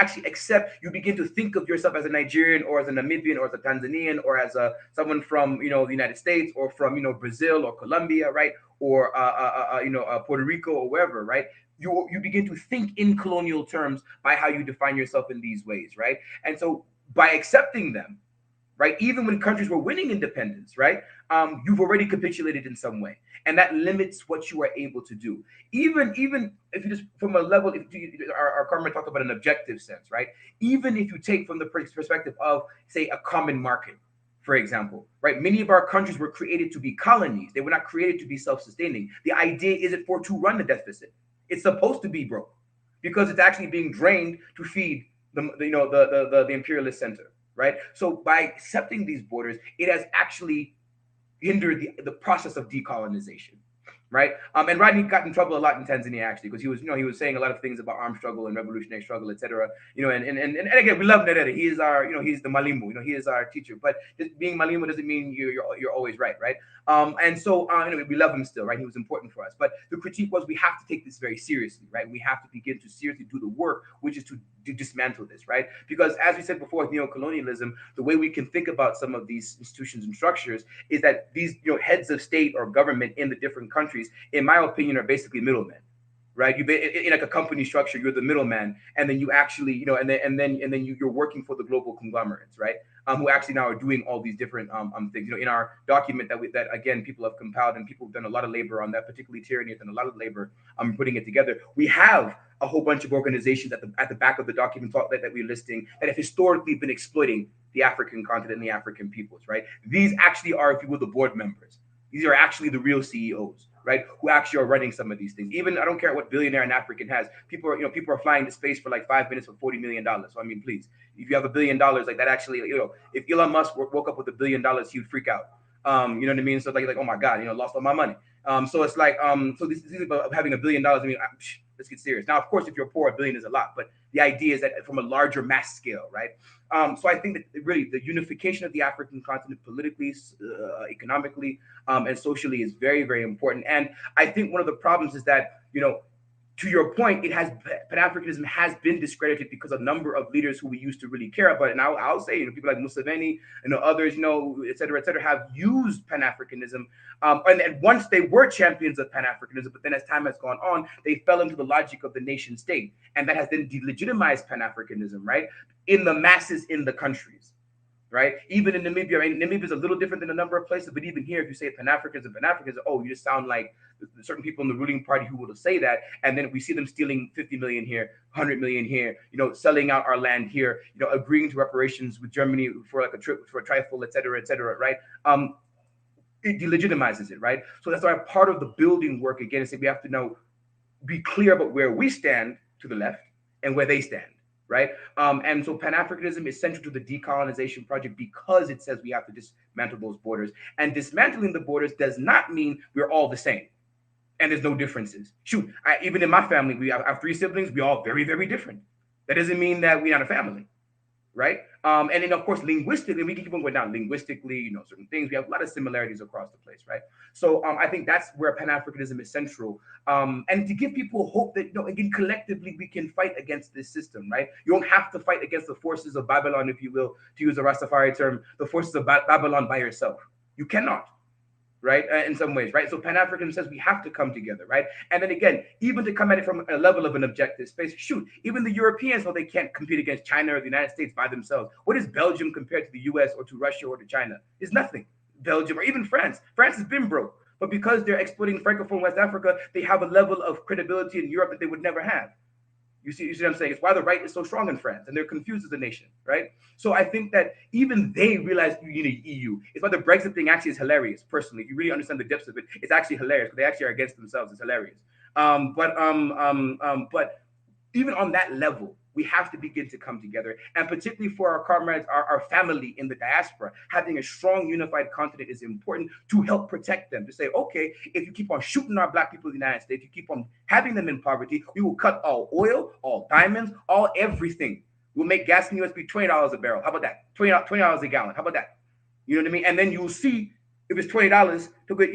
Speaker 2: begin to think of yourself as a Nigerian or as a Namibian or as a Tanzanian or as someone from, the United States or from, Brazil or Colombia, right? Or, Puerto Rico or wherever, right? You begin to think in colonial terms by how you define yourself in these ways, right? And so by accepting them, right, even when countries were winning independence, right, you've already capitulated in some way, and that limits what you are able to do. Even if you just from a level, our comrade talked about an objective sense, right? Even if you take from the perspective of, say, a common market, for example, right? Many of our countries were created to be colonies. They were not created to be self-sustaining. The idea isn't to run the deficit. It's supposed to be broke because it's actually being drained to feed the imperialist center. Right. So by accepting these borders, it has actually hindered the process of decolonization. Right. And Rodney got in trouble a lot in Tanzania, actually, because he was saying a lot of things about armed struggle and revolutionary struggle, etc. And again, we love Nyerere. He is our, he's the Malimu, he is our teacher. But just being Malimu doesn't mean you're always right, right? And so we love him still, right? He was important for us. But the critique was we have to take this very seriously, right? We have to begin to seriously do the work, which is to dismantle this, right? Because as we said before, with neo-colonialism, the way we can think about some of these institutions and structures is that these heads of state or government in the different countries, in my opinion, are basically middlemen, right? In like a company structure, you're the middleman, and then you actually, and then you're working for the global conglomerates, right? Who actually now are doing all these different things. In our document that again people have compiled and people have done a lot of labor on that, particularly Tyranny has done a lot of labor putting it together. We have a whole bunch of organizations at the back of the document that we're listing that have historically been exploiting the African continent and the African peoples, right? These actually are, if you will, the board members. These are actually the real CEOs, right? Who actually are running some of these things. Even I don't care what billionaire an African has. People are flying to space for like 5 minutes for $40 million. So I mean, please, if you have $1 billion, like that actually, if Elon Musk woke up with $1 billion, he would freak out. You know what I mean? So like oh my God, lost all my money. So it's like so this is about having $1 billion. I mean, Let's get serious. Now, of course, if you're poor, $1 billion is a lot, but the idea is that from a larger mass scale, right? So I think that really the unification of the African continent politically, economically, and socially is very, very important. And I think one of the problems is that, to your point, Pan-Africanism has been discredited because a number of leaders who we used to really care about, and I'll say, people like Museveni, others, et cetera, have used Pan-Africanism, and once they were champions of Pan-Africanism, but then as time has gone on, they fell into the logic of the nation state, and that has then delegitimized Pan-Africanism, right, in the masses in the countries. Right, even in Namibia, Namibia is a little different than a number of places, but even here, if you say Pan-Africanism, oh, you just sound like certain people in the ruling party who will say that, and then we see them stealing 50 million here, 100 million here, selling out our land here, agreeing to reparations with Germany for like a trip for a trifle, et cetera, right? It delegitimizes it, right? So that's why part of the building work again is that we have to be clear about where we stand to the left and where they stand. Right. And so Pan-Africanism is central to the decolonization project because it says we have to dismantle those borders. And dismantling the borders does not mean we're all the same and there's no differences. Shoot, even in my family, we have 3 siblings. We're all very, very different. That doesn't mean that we're not a family. Right. And then, of course, linguistically, we can keep on going down. Linguistically, certain things. We have a lot of similarities across the place. Right. So I think that's where Pan-Africanism is central. And to give people hope that, again, collectively, we can fight against this system. Right. You don't have to fight against the forces of Babylon, if you will, to use a Rastafari term, the forces of Babylon by yourself. You cannot. Right, in some ways, right? So Pan-Africanism says we have to come together, right? And then again, even to come at it from a level of an objective space, shoot, even the Europeans know they can't compete against China or the United States by themselves. What is Belgium compared to the US or to Russia or to China? It's nothing. Belgium or even France. France has been broke, but because they're exploiting Francophone West Africa, they have a level of credibility in Europe that they would never have. You see what I'm saying? It's why the right is so strong in France, and they're confused as a nation, right? So I think that even they realize you need EU. It's why the Brexit thing actually is hilarious. Personally, if you really understand the depths of it, it's actually hilarious because they actually are against themselves. It's hilarious. But even on that level, we have to begin to come together, and particularly for our comrades, our family in the diaspora, having a strong, unified continent is important to help protect them. To say, okay, if you keep on shooting our Black people in the United States, you keep on having them in poverty, we will cut all oil, all diamonds, all everything. We'll make gas in the US be $20 a barrel. How about that? $20 a gallon. How about that? You know what I mean? And then you'll see if it's $20 to go,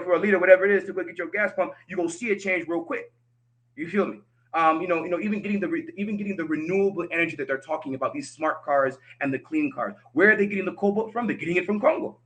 Speaker 2: for a liter, whatever it is, to go get your gas pump, you're gonna see it change real quick. You feel me? Even getting the renewable energy that they're talking about, these smart cars and the clean cars. Where are they getting the cobalt from? They're getting it from Congo.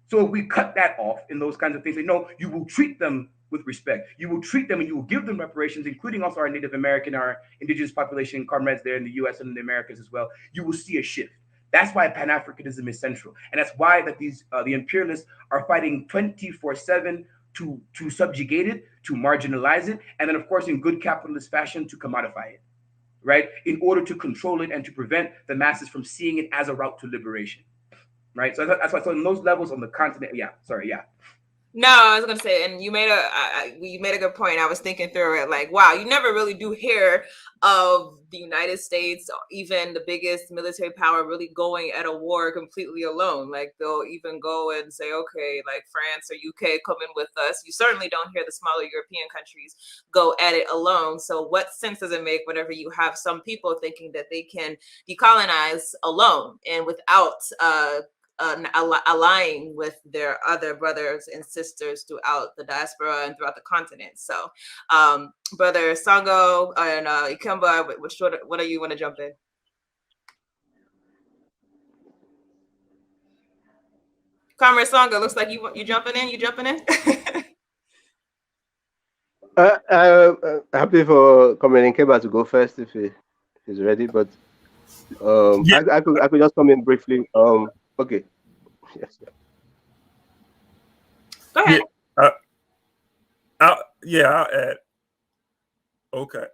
Speaker 2: So if we cut that off in those kinds of things, you will treat them with respect. You will treat them and you will give them reparations, including also our Native American, our indigenous population comrades there in the US and in the Americas as well. You will see a shift. That's why Pan-Africanism is central. And that's why that these the imperialists are fighting 24/7 to subjugate it, to marginalize it, and then, of course, in good capitalist fashion, to commodify it, right? In order to control it and to prevent the masses from seeing it as a route to liberation, right? So that's why, so in those levels on the continent,
Speaker 1: No, I was gonna say, and you made a good point. I was thinking through it, like, wow, you never really do hear of the United States, even the biggest military power, really going at a war completely alone. Like, they'll even go and say, okay, like France or UK, come in with us. You certainly don't hear the smaller European countries go at it alone. So what sense does it make whenever you have some people thinking that they can decolonize alone and without allying with their other brothers and sisters throughout the diaspora and throughout the continent? So, Brother Sango and Ikemba, what do you want to jump in? Comrade Sango, looks like you jumping in. You jumping in?
Speaker 3: Happy for Comrade Ikemba to go first if he's ready, but I could just come in briefly. Okay. Yes.
Speaker 1: Go ahead.
Speaker 4: I'll add. Okay.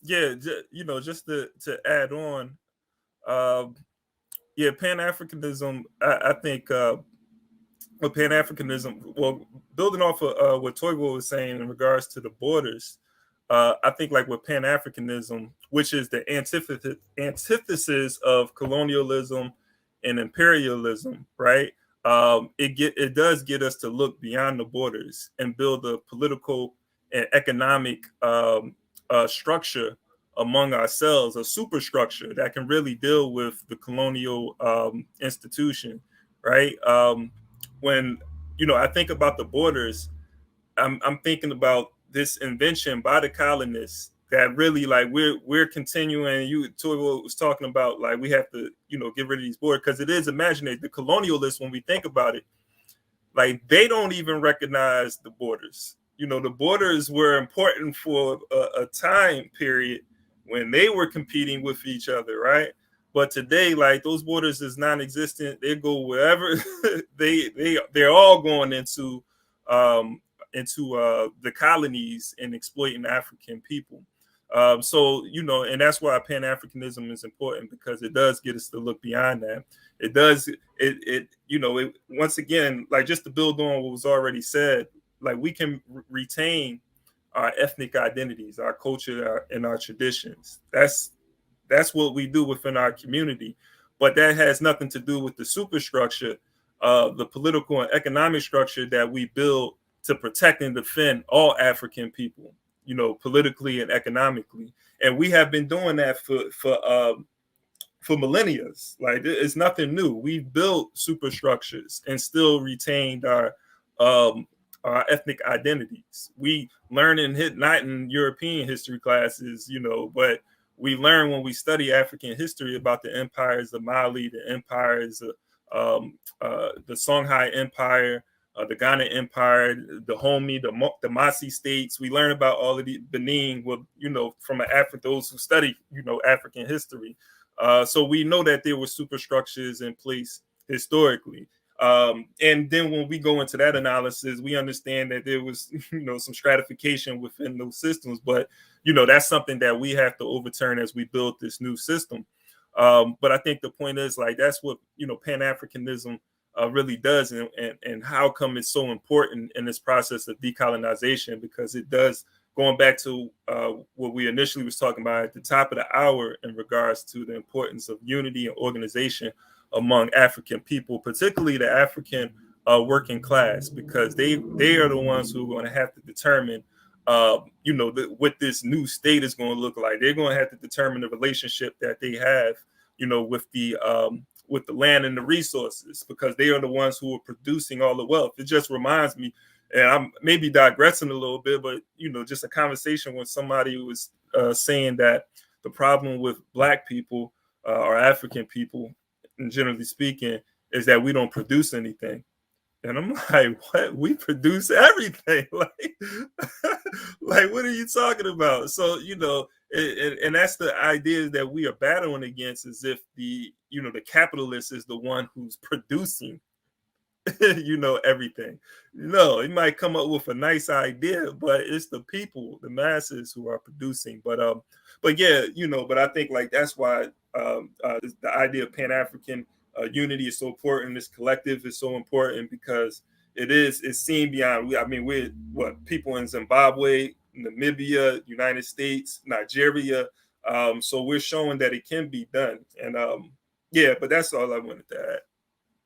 Speaker 4: Just to add on. Pan-Africanism. I think with Pan-Africanism, well, building off of what Toivo was saying in regards to the borders, I think like with Pan-Africanism, which is the antithesis of colonialism and imperialism, right? It does get us to look beyond the borders and build a political an economic structure among ourselves, a superstructure that can really deal with the colonial institution, right? When I think about the borders, I'm thinking about this invention by the colonists that really, like, we're continuing. Toivo was talking about, like, we have to get rid of these borders because it is imaginary. The colonialists, when we think about it, like, they don't even recognize the borders. The borders were important for a time period when they were competing with each other, right? But today, like, those borders is non-existent. They go wherever. They're all going into the colonies and exploiting African people. So, and that's why Pan-Africanism is important, because it does get us to look beyond that. It does, once again, like, just to build on what was already said, like, we can retain our ethnic identities, our culture, and our traditions. That's what we do within our community. But that has nothing to do with the superstructure, the political and economic structure that we build to protect and defend all African people, politically and economically. And we have been doing that for millennia. Like, it's nothing new. We've built superstructures and still retained our ethnic identities. We learn not in European history classes, but we learn when we study African history about the empires, the Mali, the empires, the Songhai Empire, the Ghana Empire, the Homi, the Masi states. We learn about all of the Benin, from those who study, African history. So we know that there were superstructures in place historically. And then when we go into that analysis, we understand that there was, some stratification within those systems. But, that's something that we have to overturn as we build this new system. But I think the point is, like, that's what, Pan-Africanism really does, and how come it's so important in this process of decolonization, because it does, going back to what we initially was talking about at the top of the hour in regards to the importance of unity and organization among African people, particularly the African working class, because they are the ones who are going to have to determine, what this new state is going to look like. They're going to have to determine the relationship that they have, with the land and the resources, because they are the ones who are producing all the wealth. It just reminds me, and I'm maybe digressing a little bit, but just a conversation when somebody was saying that the problem with Black people or African people, and generally speaking, is that we don't produce anything. And I'm like, what? We produce everything. Like, what are you talking about? So, and that's the idea that we are battling against, as if the capitalist is the one who's producing, everything. No, he might come up with a nice idea, but it's the people, the masses, who are producing. But yeah, but I think, like, that's why the idea of Pan-African unity is so important. This collective is so important, because it's seen beyond. We're people in Zimbabwe, Namibia, United States, Nigeria. So we're showing that it can be done. And yeah, but that's all I wanted to add.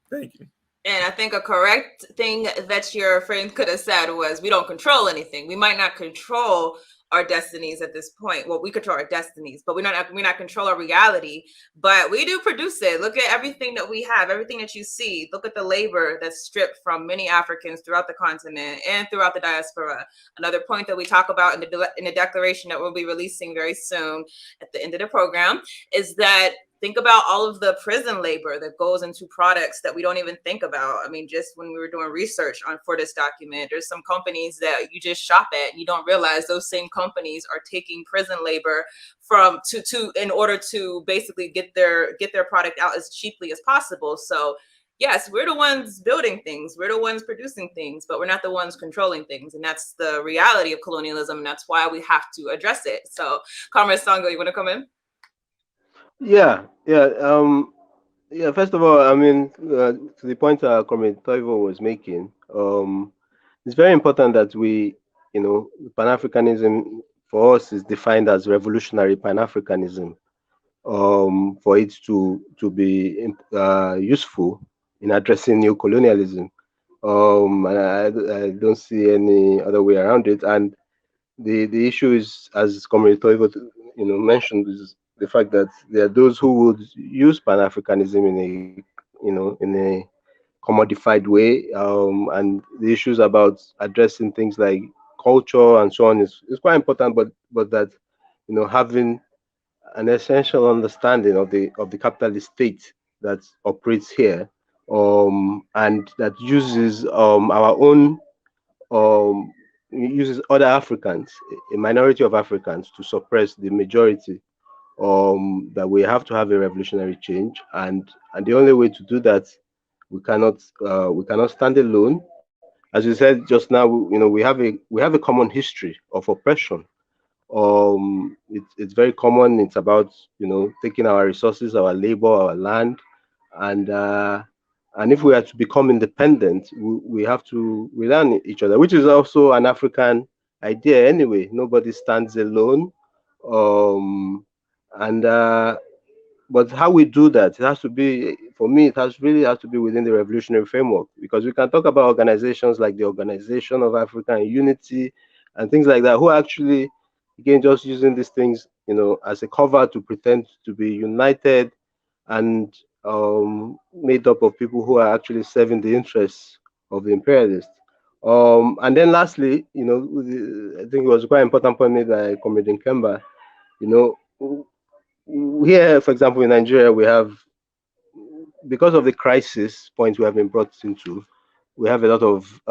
Speaker 4: Thank you.
Speaker 1: And I think a correct thing that your friend could have said was, we don't control anything. We might not control our destinies at this point. Well, we control our destinies, but we not control our reality, but we do produce it. Look at everything that we have, everything that you see. Look at the labor that's stripped from many Africans throughout the continent and throughout the diaspora. Another point that we talk about in the declaration that we'll be releasing very soon at the end of the program is that think about all of the prison labor that goes into products that we don't even think about. I mean, just when we were doing research for this document, there's some companies that you just shop at and you don't realize those same companies are taking prison labor in order to basically get their product out as cheaply as possible. So yes, we're the ones building things, we're the ones producing things, but we're not the ones controlling things. And that's the reality of colonialism. And that's why we have to address it. So Comrade Sango, you want to come in?
Speaker 3: Yeah. First of all, to the point Comrade Toivo was making, it's very important that we, Pan-Africanism for us is defined as revolutionary Pan-Africanism, for it to be useful in addressing neo-colonialism. And I don't see any other way around it. And the issue is, as Comrade Toivo, mentioned, is the fact that there are those who would use Pan-Africanism in a commodified way, and the issues about addressing things like culture and so on is quite important, but that having an essential understanding of the capitalist state that operates here, and that uses our own uses other Africans, a minority of Africans, to suppress the majority. That we have to have a revolutionary change, and the only way to do that, we cannot stand alone. As you said just now, we have a common history of oppression. It's very common. It's about taking our resources, our labor, our land, and if we are to become independent, we have to rely on each other, which is also an African idea anyway. Nobody stands alone. um and But how we do that, it has to be, for me, really has to be within the revolutionary framework, because we can talk about organizations like the Organization of African Unity and things like that, who are actually, again, just using these things, as a cover to pretend to be united, and made up of people who are actually serving the interests of the imperialists. And then lastly, I think it was quite important point made by Comrade Kemba. You know, here, for example, in Nigeria, we have, because of the crisis point we have been brought into, we have a lot of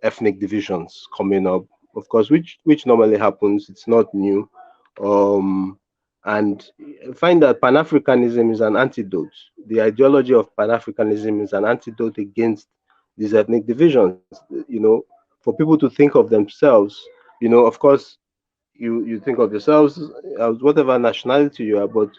Speaker 3: ethnic divisions coming up, of course, which normally happens. It's not new. And I find that Pan-Africanism is an antidote. The ideology of Pan-Africanism is an antidote against these ethnic divisions. For people to think of themselves, of course, you think of yourselves as whatever nationality you are, but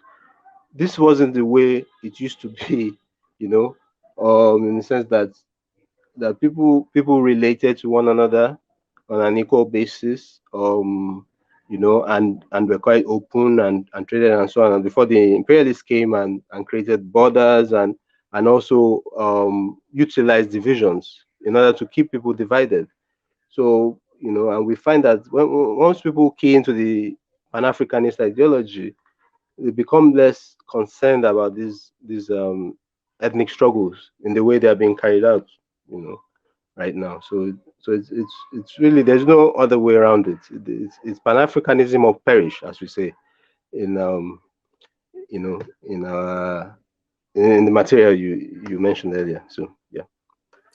Speaker 3: this wasn't the way it used to be, in the sense that people related to one another on an equal basis, and were quite open and traded and so on. And before the imperialists came and created borders, and also utilized divisions in order to keep people divided. So, and we find that once people key into the Pan-Africanist ideology, they become less concerned about these ethnic struggles in the way they are being carried out, right now. So it's really, there's no other way around it. It's Pan-Africanism or perish, as we say in in our in the material you mentioned earlier. So yeah.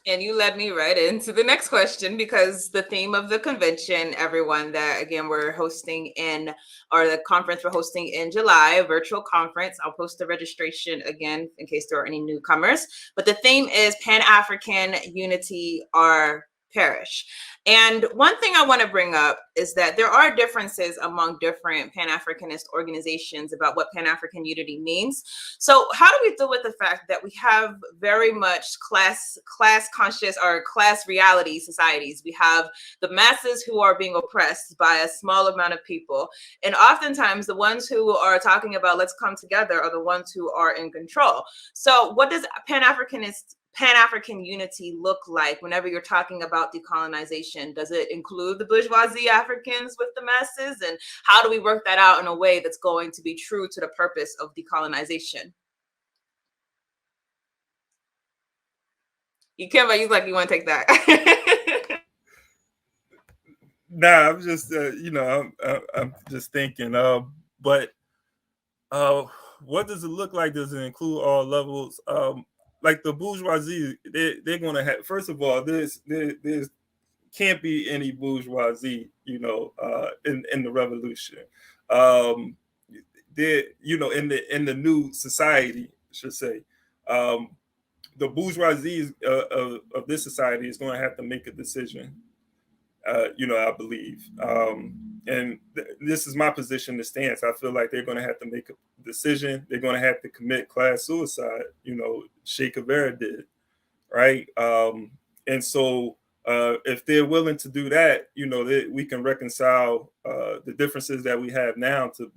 Speaker 1: And you led me right into the next question, because the theme of the convention, everyone, that again we're hosting in, or the conference we're hosting in July, a virtual conference. I'll post the registration again in case there are any newcomers. But the theme is Pan-African Unity or Perish. And one thing I want to bring up is that there are differences among different Pan-Africanist organizations about what Pan-African unity means. So how do we deal with the fact that we have very much class conscious or class reality societies? We have the masses who are being oppressed by a small amount of people. And oftentimes the ones who are talking about let's come together are the ones who are in control. So what does Pan-African unity look like whenever you're talking about decolonization? Does it include the bourgeoisie Africans with the masses? And how do we work that out in a way that's going to be true to the purpose of decolonization? Ikemba, you like you want to take that?
Speaker 4: Nah, I'm just, I'm just thinking. But what does it look like? Does it include all levels? Like the bourgeoisie, they're going to have. First of all, there's can't be any bourgeoisie, in the revolution. There, in the new society, I should say. The bourgeoisie of this society is going to have to make a decision. I believe, and this is my position, the stance. I feel like they're going to have to make a decision. They're going to have to commit class suicide. Che Guevara did, right? And so, if they're willing to do that, we can reconcile the differences that we have now to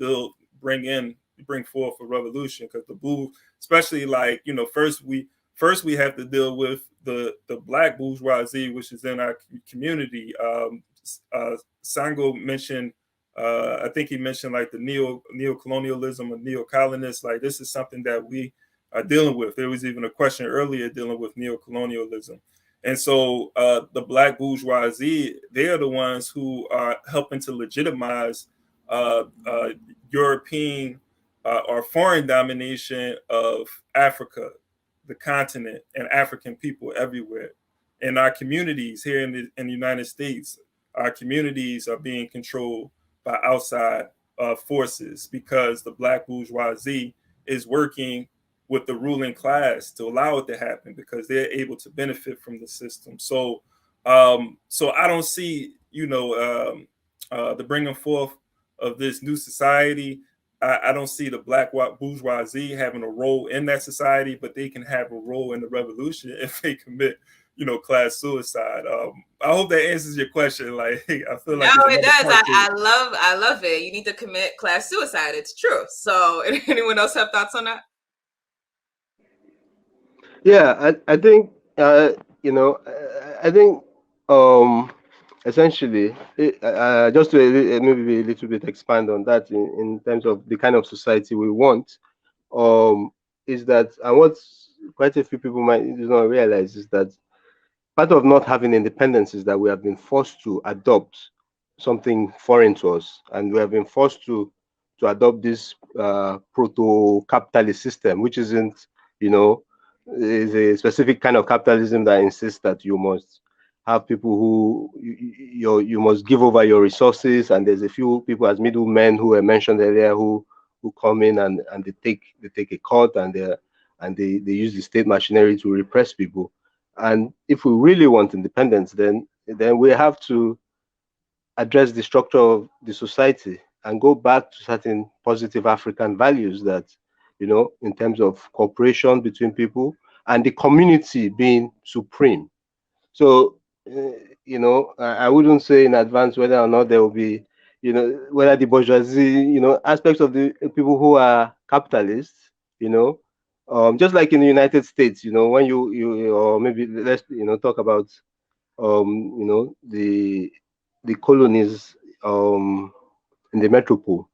Speaker 4: bring forth a revolution. Because especially like first we have to deal with the black bourgeoisie, which is in our community, Sango mentioned, I think he mentioned like the neo-colonialism or neo-colonists. Like this is something that we are dealing with. There was even a question earlier dealing with neo-colonialism. And so the Black bourgeoisie, they are the ones who are helping to legitimize European or foreign domination of Africa, the continent, and African people everywhere. In our communities here in the United States, our communities are being controlled by outside forces because the Black bourgeoisie is working with the ruling class to allow it to happen because they're able to benefit from the system. So I don't see, the bringing forth of this new society. I don't see the Black bourgeoisie having a role in that society, but they can have a role in the revolution if they commit, class suicide. I hope that answers your question. Like, I feel like
Speaker 1: no, it does. I love it. You need to commit class suicide. It's true. So, anyone else have thoughts on that?
Speaker 3: Yeah, I think I think essentially just to maybe a little bit expand on that in terms of the kind of society we want, is that, and what quite a few people might not realize is that part of not having independence is that we have been forced to adopt something foreign to us, and we have been forced to adopt this proto-capitalist system, which isn't, is a specific kind of capitalism that insists that you must have people who you must give over your resources, and there's a few people as middlemen who were mentioned earlier who come in and they take a cut, and they use the state machinery to repress people. And if we really want independence, then we have to address the structure of the society and go back to certain positive African values that, in terms of cooperation between people and the community being supreme. So, I wouldn't say in advance whether or not there will be, whether the bourgeoisie, aspects of the people who are capitalists, just like in the United States, when you or maybe let's talk about the colonies in the metropole.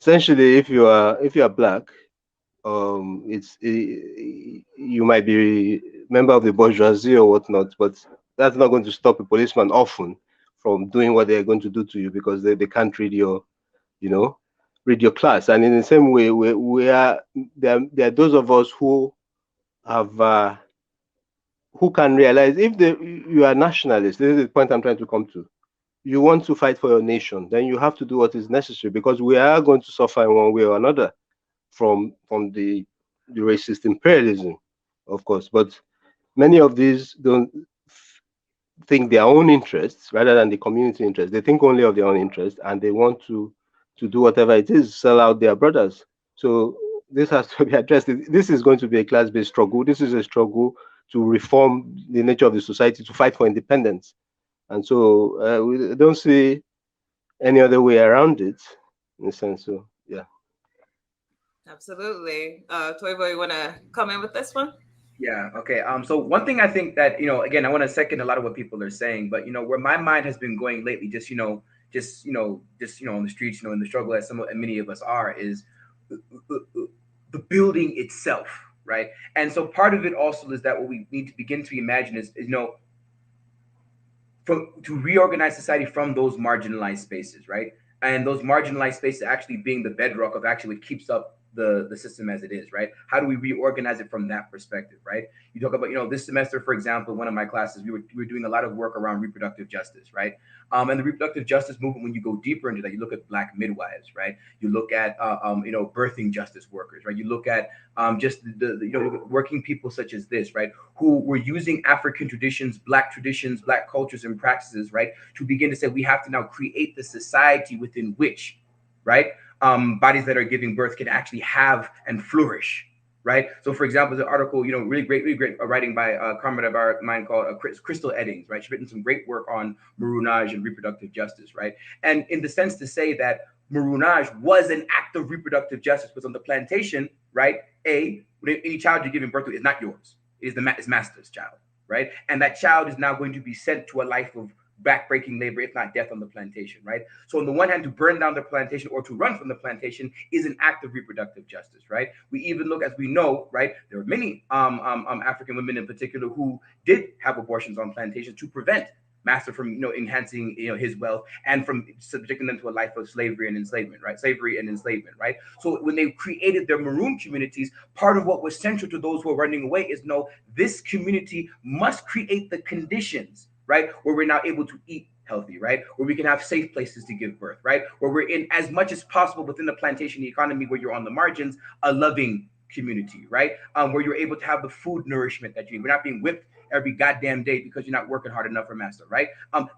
Speaker 3: Essentially, if you are black, you might be a member of the bourgeoisie or whatnot, but that's not going to stop a policeman often from doing what they're going to do to you because they can't read your read your class. And in the same way, there are those of us who have who can realize if you are nationalist. This is the point I'm trying to come to. You want to fight for your nation, then you have to do what is necessary, because we are going to suffer in one way or another from the racist imperialism, of course. But many of these don't think their own interests rather than the community interest. They think only of their own interest, and they want to do whatever it is, sell out their brothers. So this has to be addressed. This is going to be a class-based struggle. This is a struggle to reform the nature of the society, to fight for independence. And so we don't see any other way around it, in a sense. So, yeah.
Speaker 1: Absolutely. Toivo, you want to come in with this one?
Speaker 2: Yeah. Okay. So one thing I think that, again, I want to second a lot of what people are saying, but where my mind has been going lately, just on the streets, in the struggle as many of us are, is the building itself, right? And so part of it also is that what we need to begin to imagine is to reorganize society from those marginalized spaces, right? And those marginalized spaces actually being the bedrock of actually what keeps up the system as it is, right? How do we reorganize it from that perspective, right? You talk about, this semester, for example, one of my classes, we were doing a lot of work around reproductive justice, right? And the reproductive justice movement, when you go deeper into that, you look at Black midwives, right? You look at, birthing justice workers, right? You look at just the working people such as this, right? Who were using African traditions, Black cultures and practices, right? To begin to say, we have to now create the society within which, right? Bodies that are giving birth can actually have and flourish, right? So, for example, the article, really great writing by a comrade of mine called Crystal Eddings, right? She's written some great work on maroonage and reproductive justice, right? And in the sense to say that maroonage was an act of reproductive justice, because on the plantation, right? Any child you're giving birth to is not yours; it is it's master's child, right? And that child is now going to be sent to a life of backbreaking labor, if not death on the plantation, right? So on the one hand, to burn down the plantation or to run from the plantation is an act of reproductive justice, right? We even look, as we know, right, there are many African women in particular who did have abortions on plantations to prevent master from enhancing his wealth and from subjecting them to a life of slavery and enslavement, right? Slavery and enslavement, right? So when they created their maroon communities, part of what was central to those who are running away is no, this community must create the conditions, right, where we're now able to eat healthy, right, where we can have safe places to give birth, right, where we're in as much as possible within the plantation economy where you're on the margins, a loving community, right, where you're able to have the food nourishment that you need. We're not being whipped every goddamn day because you're not working hard enough for master, right?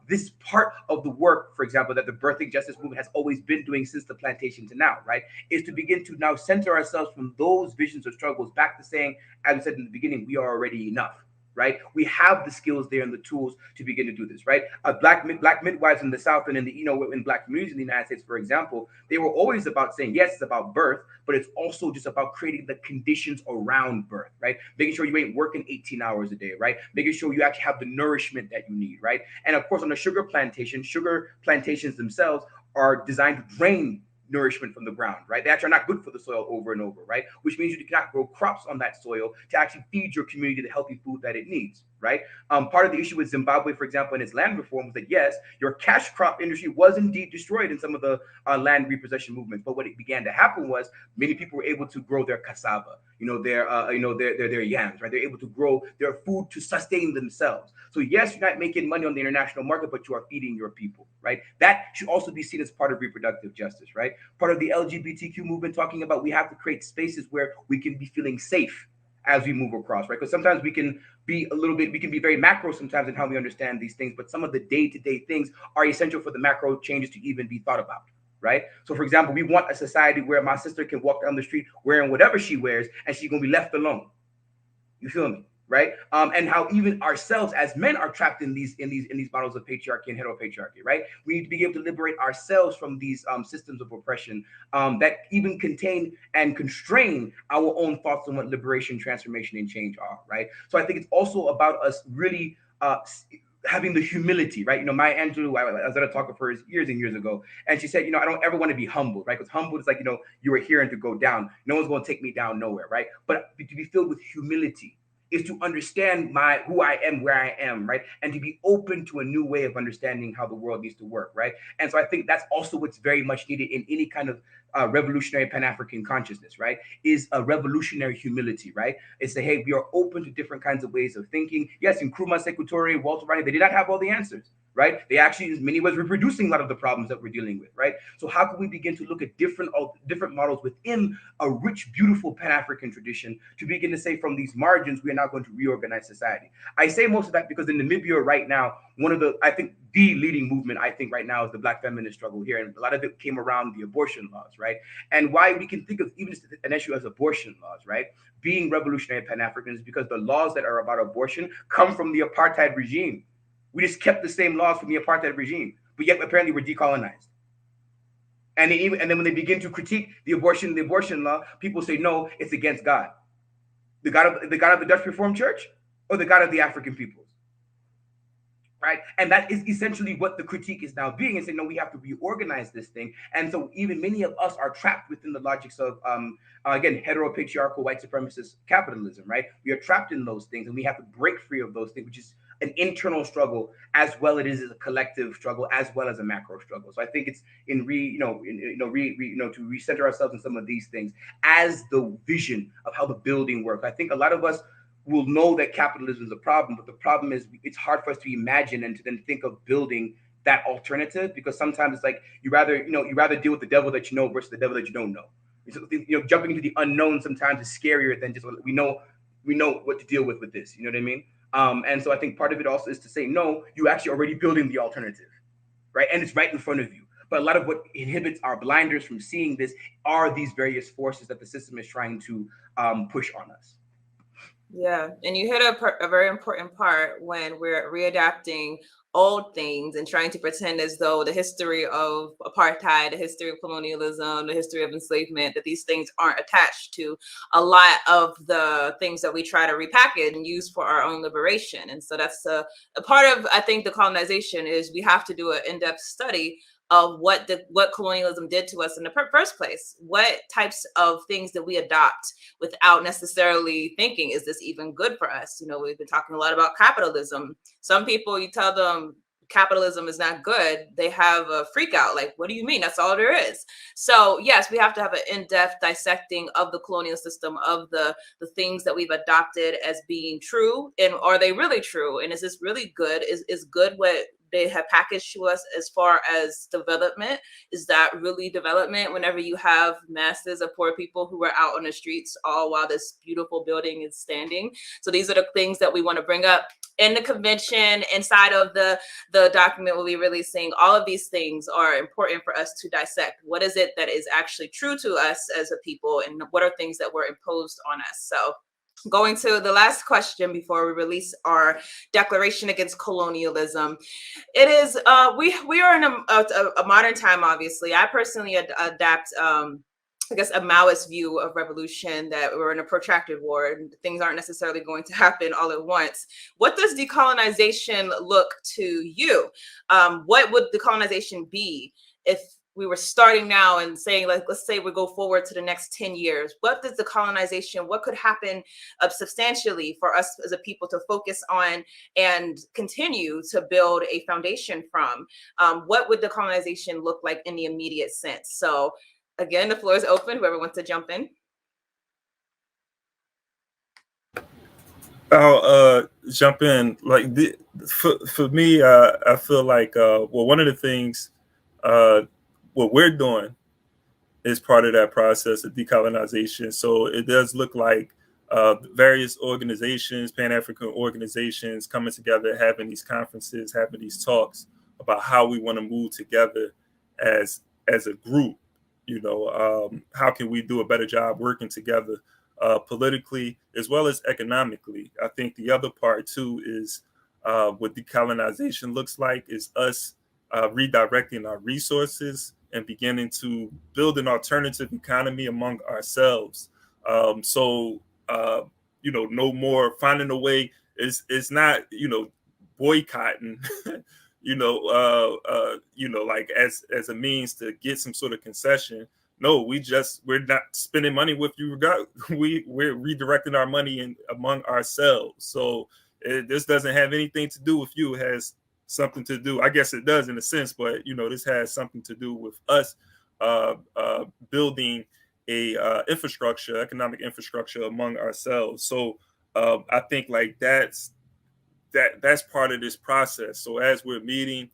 Speaker 2: This part of the work, for example, that the birthing justice movement has always been doing since the plantation to now, right, is to begin to now center ourselves from those visions of struggles back to saying, as I said in the beginning, we are already enough. Right, we have the skills there and the tools to begin to do this. Right, black midwives in the South and in the in black communities in the United States, for example, they were always about saying yes, it's about birth, but it's also just about creating the conditions around birth. Right, making sure you ain't working 18 hours a day. Right, making sure you actually have the nourishment that you need. Right, and of course on the sugar plantations themselves are designed to drain nourishment from the ground, right? They actually are not good for the soil over and over, right? Which means you cannot grow crops on that soil to actually feed your community the healthy food that it needs, right? Part of the issue with Zimbabwe, for example, in its land reform was that yes, your cash crop industry was indeed destroyed in some of the land repossession movements, but what it began to happen was many people were able to grow their cassava, their yams, right? They're able to grow their food to sustain themselves. So yes, you're not making money on the international market, but you are feeding your people, right? That should also be seen as part of reproductive justice, right? Part of the LGBTQ movement talking about we have to create spaces where we can be feeling safe as we move across, right? Because sometimes we can be very macro sometimes in how we understand these things, but some of the day-to-day things are essential for the macro changes to even be thought about. Right. So, for example, we want a society where my sister can walk down the street wearing whatever she wears and she's going to be left alone. You feel me? Right. And how even ourselves as men are trapped in these models of patriarchy and heteropatriarchy. Right. We need to be able to liberate ourselves from these systems of oppression that even contain and constrain our own thoughts on what liberation, transformation, and change are. Right. So I think it's also about us really having the humility, right? Maya Angelou, I was at a talk with her years and years ago, and she said, I don't ever want to be humbled, right? Because humbled is like, you were here and to go down. No one's going to take me down nowhere, right? But to be filled with humility is to understand who I am, where I am, right? And to be open to a new way of understanding how the world needs to work, right? And so I think that's also what's very much needed in any kind of revolutionary Pan-African consciousness, right? Is a revolutionary humility, right? It's say, hey, we are open to different kinds of ways of thinking. Yes, in Nkrumah, Sekou Touré, Walter Rani, they did not have all the answers, right? They actually, in many ways, reproducing a lot of the problems that we're dealing with, right? So how can we begin to look at different models within a rich, beautiful Pan-African tradition to begin to say from these margins, we are now going to reorganize society? I say most of that because in Namibia right now, the leading movement, right now is the Black feminist struggle here. And a lot of it came around the abortion laws, right? And why we can think of even an issue as abortion laws, right? Being revolutionary Pan-African is because the laws that are about abortion come from the apartheid regime. We just kept the same laws from the apartheid regime, but yet apparently we're decolonized. And then when they begin to critique the abortion law, people say, no, it's against God. The God of the Dutch Reformed Church or the God of the African peoples. Right. And that is essentially what the critique is now being, and saying, no, we have to reorganize this thing. And so even many of us are trapped within the logics of, again, heteropatriarchal white supremacist capitalism. Right. We are trapped in those things and we have to break free of those things, which is an internal struggle as well as a collective struggle as well as a macro struggle. So I think it's to recenter ourselves in some of these things as the vision of how the building works. I think a lot of us will know that capitalism is a problem, but the problem is it's hard for us to imagine and to then think of building that alternative, because sometimes it's like you rather deal with the devil that you know versus the devil that you don't know. Jumping into the unknown sometimes is scarier than just we know what to deal with this. You know what I mean? And so I think part of it also is to say, no, you actually already building the alternative, right? And it's right in front of you. But a lot of what inhibits our blinders from seeing this are these various forces that the system is trying to push on us.
Speaker 1: Yeah, and you hit a very important part when we're readapting old things and trying to pretend as though the history of apartheid, the history of colonialism, the history of enslavement, that these things aren't attached to a lot of the things that we try to repackage and use for our own liberation. And so that's a part of, I think, the colonization is we have to do an in-depth study of what colonialism did to us in the first place. What types of things did we adopt without necessarily thinking, is this even good for us? You know, we've been talking a lot about capitalism. Some people, you tell them capitalism is not good, they have a freak out. Like, what do you mean? That's all there is. So yes, we have to have an in-depth dissecting of the colonial system, of the things that we've adopted as being true, and are they really true? And is this really good? Is good what they have packaged to us as far as development? Is that really development whenever you have masses of poor people who are out on the streets all while this beautiful building is standing? So these are the things that we want to bring up in the convention. Inside of the document we'll be releasing, all of these things are important for us to dissect. What is it that is actually true to us as a people, and what are things that were imposed on us? So going to the last question before we release our declaration against colonialism, it is we are in a modern time. Obviously, I personally adapt I guess a Maoist view of revolution, that we're in a protracted war and things aren't necessarily going to happen all at once. What does decolonization look to you? What would decolonization be if we were starting now and saying, like, let's say we go forward to the next 10 years? What does decolonization, what could happen substantially for us as a people to focus on and continue to build a foundation from? What would decolonization look like in the immediate sense? So again, the floor is open, whoever wants to jump in.
Speaker 4: I'll jump in. Like for me, I feel like well, one of the things what we're doing is part of that process of decolonization. So it does look like various organizations, Pan-African organizations, coming together, having these conferences, having these talks about how we want to move together as a group. You know, how can we do a better job working together politically as well as economically? I think the other part too is what decolonization looks like is us redirecting our resources and beginning to build an alternative economy among ourselves. So you know, no more finding a way. It's not, you know, boycotting. You know, like as a means to get some sort of concession. No, we're not spending money with you. We're redirecting our money among ourselves. So this doesn't have anything to do with you. It has something to do, I guess it does in a sense, but you know, this has something to do with us building a infrastructure, economic infrastructure among ourselves. So I think like that's part of this process. So as we're meeting,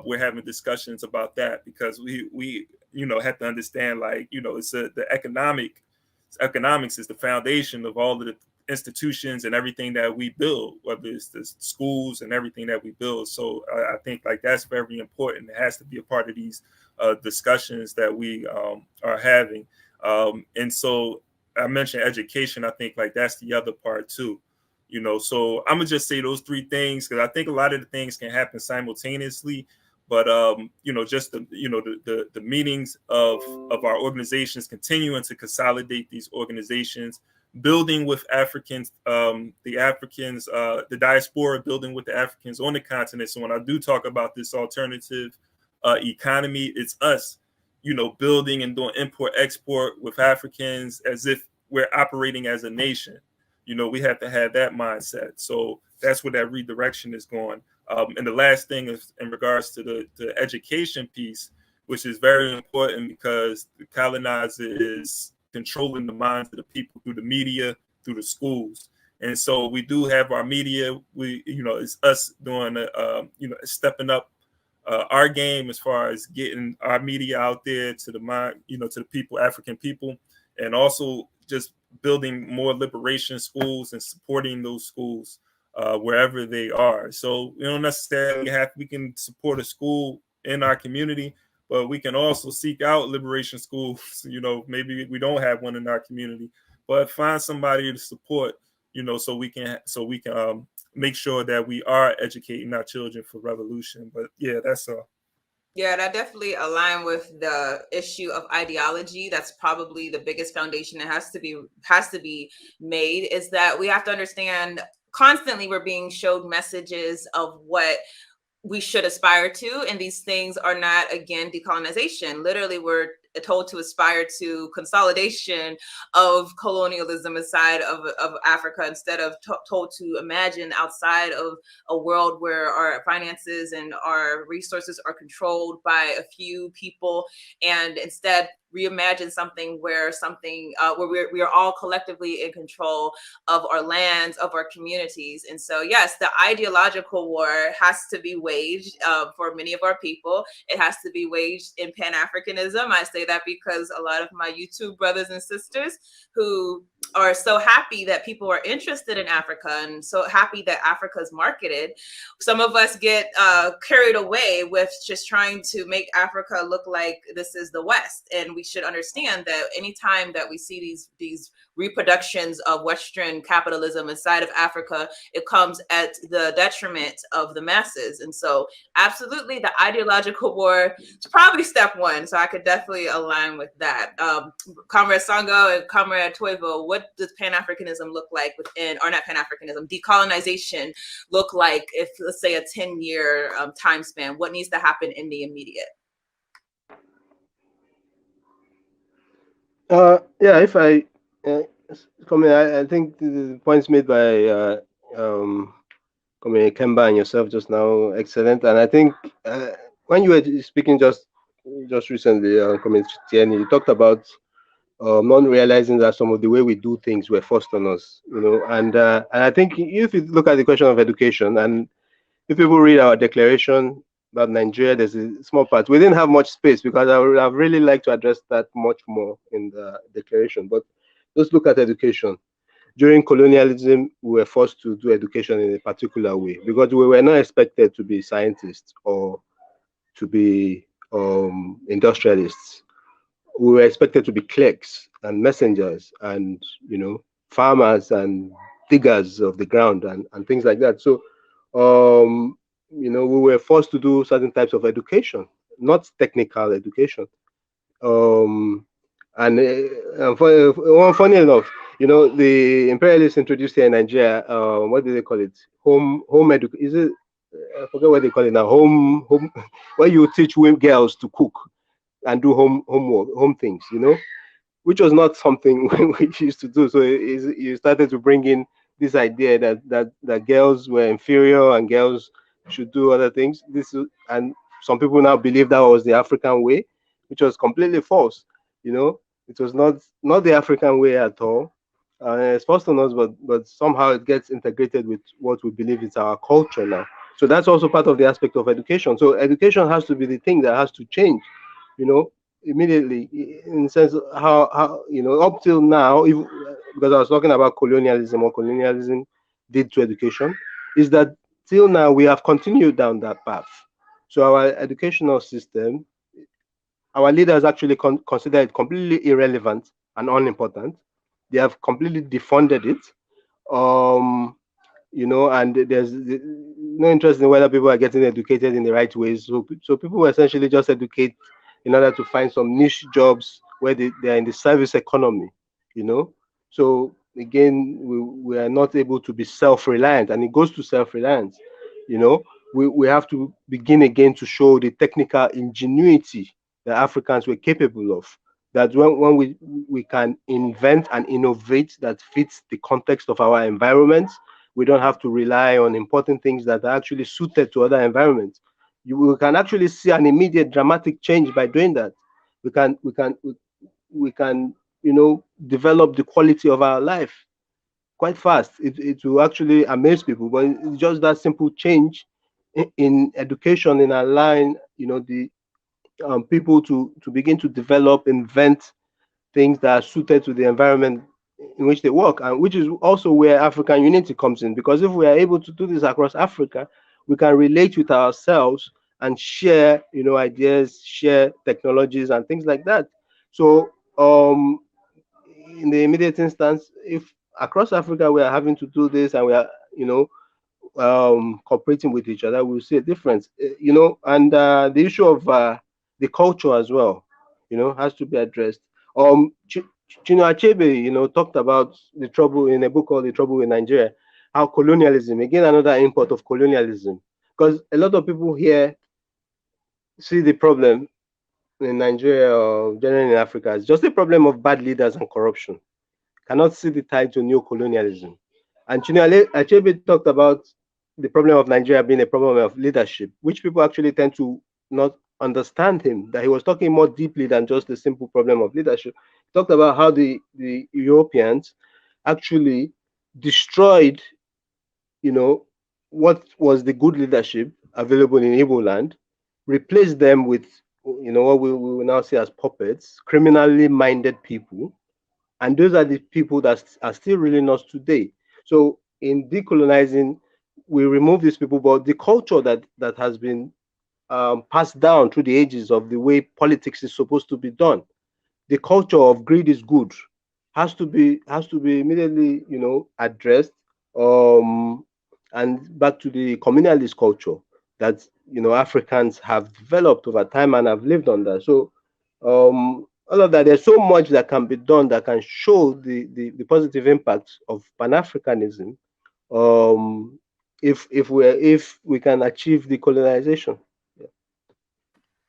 Speaker 4: we're having discussions about that, because we you know have to understand, like, you know, it's the economics is the foundation of all of the institutions and everything that we build, whether it's the schools and everything that we build. So I think like that's very important. It has to be a part of these discussions that we are having. And so I mentioned education. I think like that's the other part too. You know, so I'm gonna just say those three things because I think a lot of the things can happen simultaneously. But you know, just the meetings of our organizations, continuing to consolidate these organizations, building with Africans, the diaspora, building with the Africans on the continent. So when I do talk about this alternative economy, it's us, you know, building and doing import export with Africans as if we're operating as a nation. You know, we have to have that mindset. So that's where that redirection is going. And the last thing is in regards to the education piece, which is very important because the colonizer is controlling the minds of the people through the media, through the schools. And so we do have our media. We, you know, it's us doing, you know, stepping up our game as far as getting our media out there to the mind, you know, to the people, African people, and also just building more liberation schools and supporting those schools wherever they are. So we don't necessarily we can support a school in our community, but we can also seek out liberation schools. You know, maybe we don't have one in our community, but find somebody to support, so we can make sure that we are educating our children for revolution. But yeah, that's
Speaker 1: Yeah, that definitely align with the issue of ideology. That's probably the biggest foundation that has to be made, is that we have to understand constantly we're being showed messages of what we should aspire to, and these things are not, again, decolonization. Literally, we're told to aspire to consolidation of colonialism inside of Africa, instead of told to imagine outside of a world where our finances and our resources are controlled by a few people, and instead reimagine something where we are all collectively in control of our lands, of our communities. And so, yes, the ideological war has to be waged for many of our people. It has to be waged in Pan-Africanism. I say that because a lot of my YouTube brothers and sisters who are so happy that people are interested in Africa and so happy that Africa is marketed, some of us get carried away with just trying to make Africa look like this is the West. And we should understand that anytime that we see these reproductions of Western capitalism inside of Africa, it comes at the detriment of the masses. And so absolutely, the ideological war is probably step one. So I could definitely align with that. Comrade Sango and Comrade Toivo, what does Pan-Africanism look like within, or not Pan-Africanism, decolonization look like if, let's say, a 10-year time span? What needs to happen in the immediate?
Speaker 3: Yeah, if I comment, I think the points made by Kemba and yourself just now, excellent. And I think when you were speaking just recently, Tierney, you talked about not realizing that some of the way we do things were forced on us, and I think if you look at the question of education, and if people read our declaration about Nigeria, there's a small part. We didn't have much space because I would have really liked to address that much more in the declaration. But let's look at education. During colonialism, we were forced to do education in a particular way because we were not expected to be scientists or to be industrialists. We were expected to be clerks and messengers and, farmers and diggers of the ground and things like that. So, we were forced to do certain types of education, not technical education. Funny enough, the imperialists introduced here in Nigeria, what do they call it? Home education. Is it? I forget what they call it now. Home, where you teach girls to cook and do homework, home things, which was not something we used to do. So you started to bring in this idea that girls were inferior and girls should do other things. And some people now believe that was the African way, which was completely false. It was not the African way at all. It's forced on us, but somehow it gets integrated with what we believe is our culture now. So that's also part of the aspect of education. So education has to be the thing that has to change, immediately, in the sense of how up till now, because I was talking about colonialism, what colonialism did to education, is that till now we have continued down that path. So our educational system, our leaders actually consider it completely irrelevant and unimportant. They have completely defunded it. And there's no interest in whether people are getting educated in the right ways. So people essentially just educate in order to find some niche jobs where they're in the service economy, So again, we are not able to be self-reliant, and it goes to self-reliance. We have to begin again to show the technical ingenuity that Africans were capable of. That when we can invent and innovate that fits the context of our environment, we don't have to rely on important things that are actually suited to other environments. We can actually see an immediate dramatic change by doing that. We can develop the quality of our life quite fast. It will actually amaze people, but it's just that simple change in education, in allowing the people to begin to develop, invent things that are suited to the environment in which they work, and which is also where African unity comes in. Because if we are able to do this across Africa, we can relate with ourselves and share, ideas, share technologies and things like that. So, in the immediate instance, if across Africa, we are having to do this, and we are, cooperating with each other. We'll see a difference, and the issue of the culture as well, has to be addressed. Chinua Achebe, talked about the trouble in a book called The Trouble in Nigeria, how colonialism, again, another import of colonialism, because a lot of people here see the problem in Nigeria or generally in Africa as just a problem of bad leaders and corruption, cannot see the tie to neo-colonialism. And Chinua Achebe talked about the problem of Nigeria being a problem of leadership, which people actually tend to not understand him, that he was talking more deeply than just the simple problem of leadership. He talked about how the Europeans actually destroyed, what was the good leadership available in Igbo land, replaced them with, what we will now see as puppets, criminally minded people. And those are the people that are still ruling us today. So in decolonizing, we remove these people, but the culture that has been passed down through the ages of the way politics is supposed to be done, the culture of greed is good, has to be immediately, addressed, and back to the communalist culture that Africans have developed over time and have lived under. So all of that, there's so much that can be done that can show the positive impacts of Pan-Africanism, if we can achieve decolonization.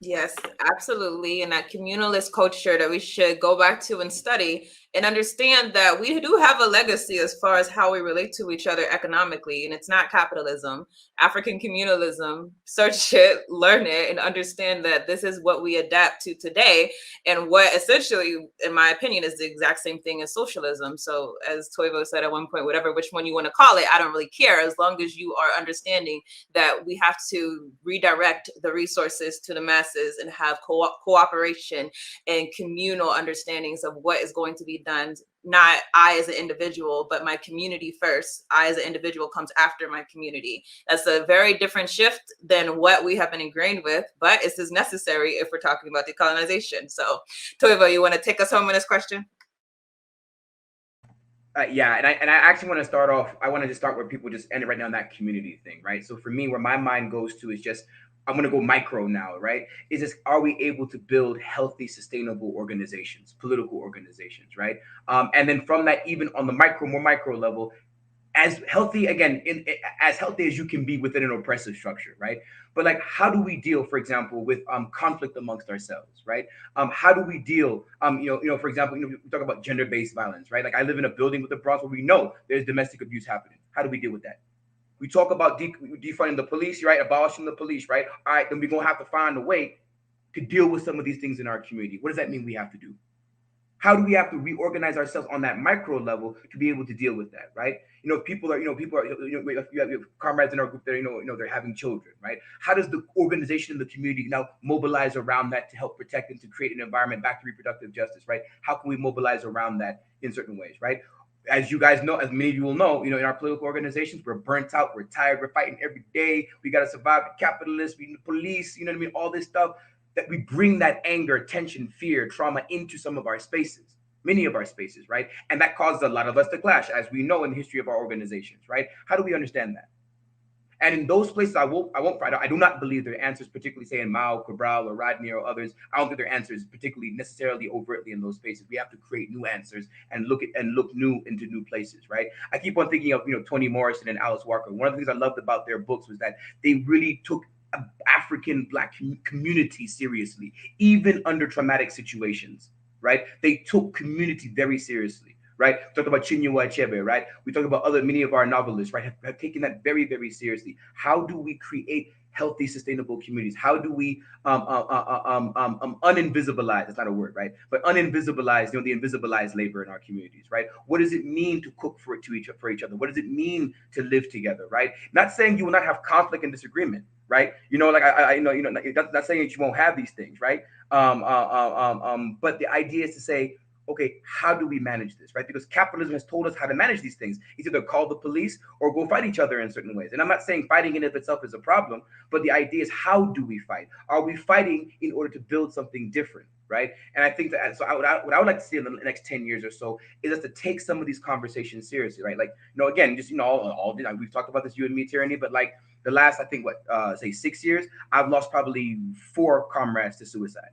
Speaker 1: Yes, absolutely. And that communalist culture that we should go back to and study and understand that we do have a legacy as far as how we relate to each other economically. And it's not capitalism, African communalism. Search it, learn it, and understand that this is what we adapt to today. And what essentially, in my opinion, is the exact same thing as socialism. So as Toivo said at one point, which one you want to call it, I don't really care, as long as you are understanding that we have to redirect the resources to the masses and have cooperation and communal understandings of what is going to be done. Not I as an individual, but my community first. I as an individual comes after my community. That's a very different shift than what we have been ingrained with, but it's as necessary if we're talking about decolonization. So Toivo, you want to take us home on this question?
Speaker 2: Yeah, and I actually want to start off. I want to just start where people just ended right now on that community thing, right? So for me, where my mind goes to is just I'm going to go micro now, right? Is just are we able to build healthy, sustainable organizations, political organizations, right? And then from that, even on the more micro level, as healthy again as healthy as you can be within an oppressive structure, right? But like, how do we deal, for example, with conflict amongst ourselves, right? How do we deal, for example, we talk about gender-based violence, right? Like, I live in a building with a brothel where we know there's domestic abuse happening. How do we deal with that? We talk about defunding the police, right? Abolishing the police, right? All right, then we're gonna have to find a way to deal with some of these things in our community. What does that mean we have to do? How do we have to reorganize ourselves on that micro level to be able to deal with that, right? People are, we have comrades in our group that, they're having children, right? How does the organization in the community now mobilize around that to help protect and to create an environment back to reproductive justice, right? How can we mobilize around that in certain ways, right? As you guys know, as many of you will know, in our political organizations, we're burnt out, we're tired, we're fighting every day. We got to survive the capitalists, we need the police, all this stuff. That we bring that anger, tension, fear, trauma into some of our spaces, many of our spaces, right? And that causes a lot of us to clash, as we know in the history of our organizations, right? How do we understand that? And in those places, I do not believe their answers, particularly say in Mao, Cabral, or Rodney, or others. I don't think their answers particularly necessarily overtly in those spaces. We have to create new answers and look new into new places, right? I keep on thinking of Toni Morrison and Alice Walker. One of the things I loved about their books was that they really took African Black community seriously, even under traumatic situations, right? They took community very seriously, right? We talked about Chinua Achebe, right? We talked about many of our novelists, right, have taken that very, very seriously. How do we create healthy, sustainable communities? How do we uninvisibilize? That's not a word, right? But uninvisibilize, the invisibilized labor in our communities, right? What does it mean to cook for each other? What does it mean to live together, right? Not saying you will not have conflict and disagreement, right? Like not saying that you won't have these things, right? But the idea is to say, okay, how do we manage this, right? Because capitalism has told us how to manage these things. It's either call the police or go fight each other in certain ways. And I'm not saying fighting in of itself is a problem, but the idea is, how do we fight? Are we fighting in order to build something different, right? And I think that, so what I would like to see in the next 10 years or so is us to take some of these conversations seriously, right? Like, again, just, we've talked about this, you and me, Tyranny, but like the last, I think, say 6 years, I've lost probably 4 comrades to suicide.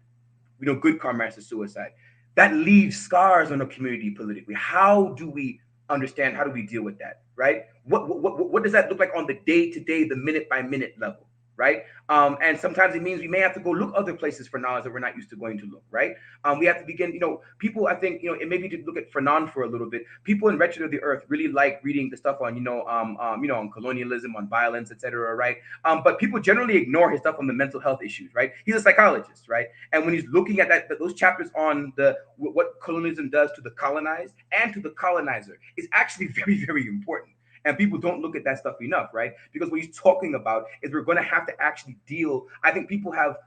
Speaker 2: Good comrades to suicide. That leaves scars on the community politically. How do we understand? How do we deal with that, right? What does that look like on the day-to-day, the minute-by-minute level, right? And sometimes it means we may have to go look other places for knowledge that we're not used to going to look, right? We have to begin, people, I think, and maybe to look at Fanon for a little bit. People in Wretched of the Earth really like reading the stuff on, on colonialism, on violence, etc., right? But people generally ignore his stuff on the mental health issues, right? He's a psychologist, right? And when he's looking at those chapters on what colonialism does to the colonized and to the colonizer is actually very, very important. And people don't look at that stuff enough, right? Because what he's talking about is we're going to have to actually deal. I think people have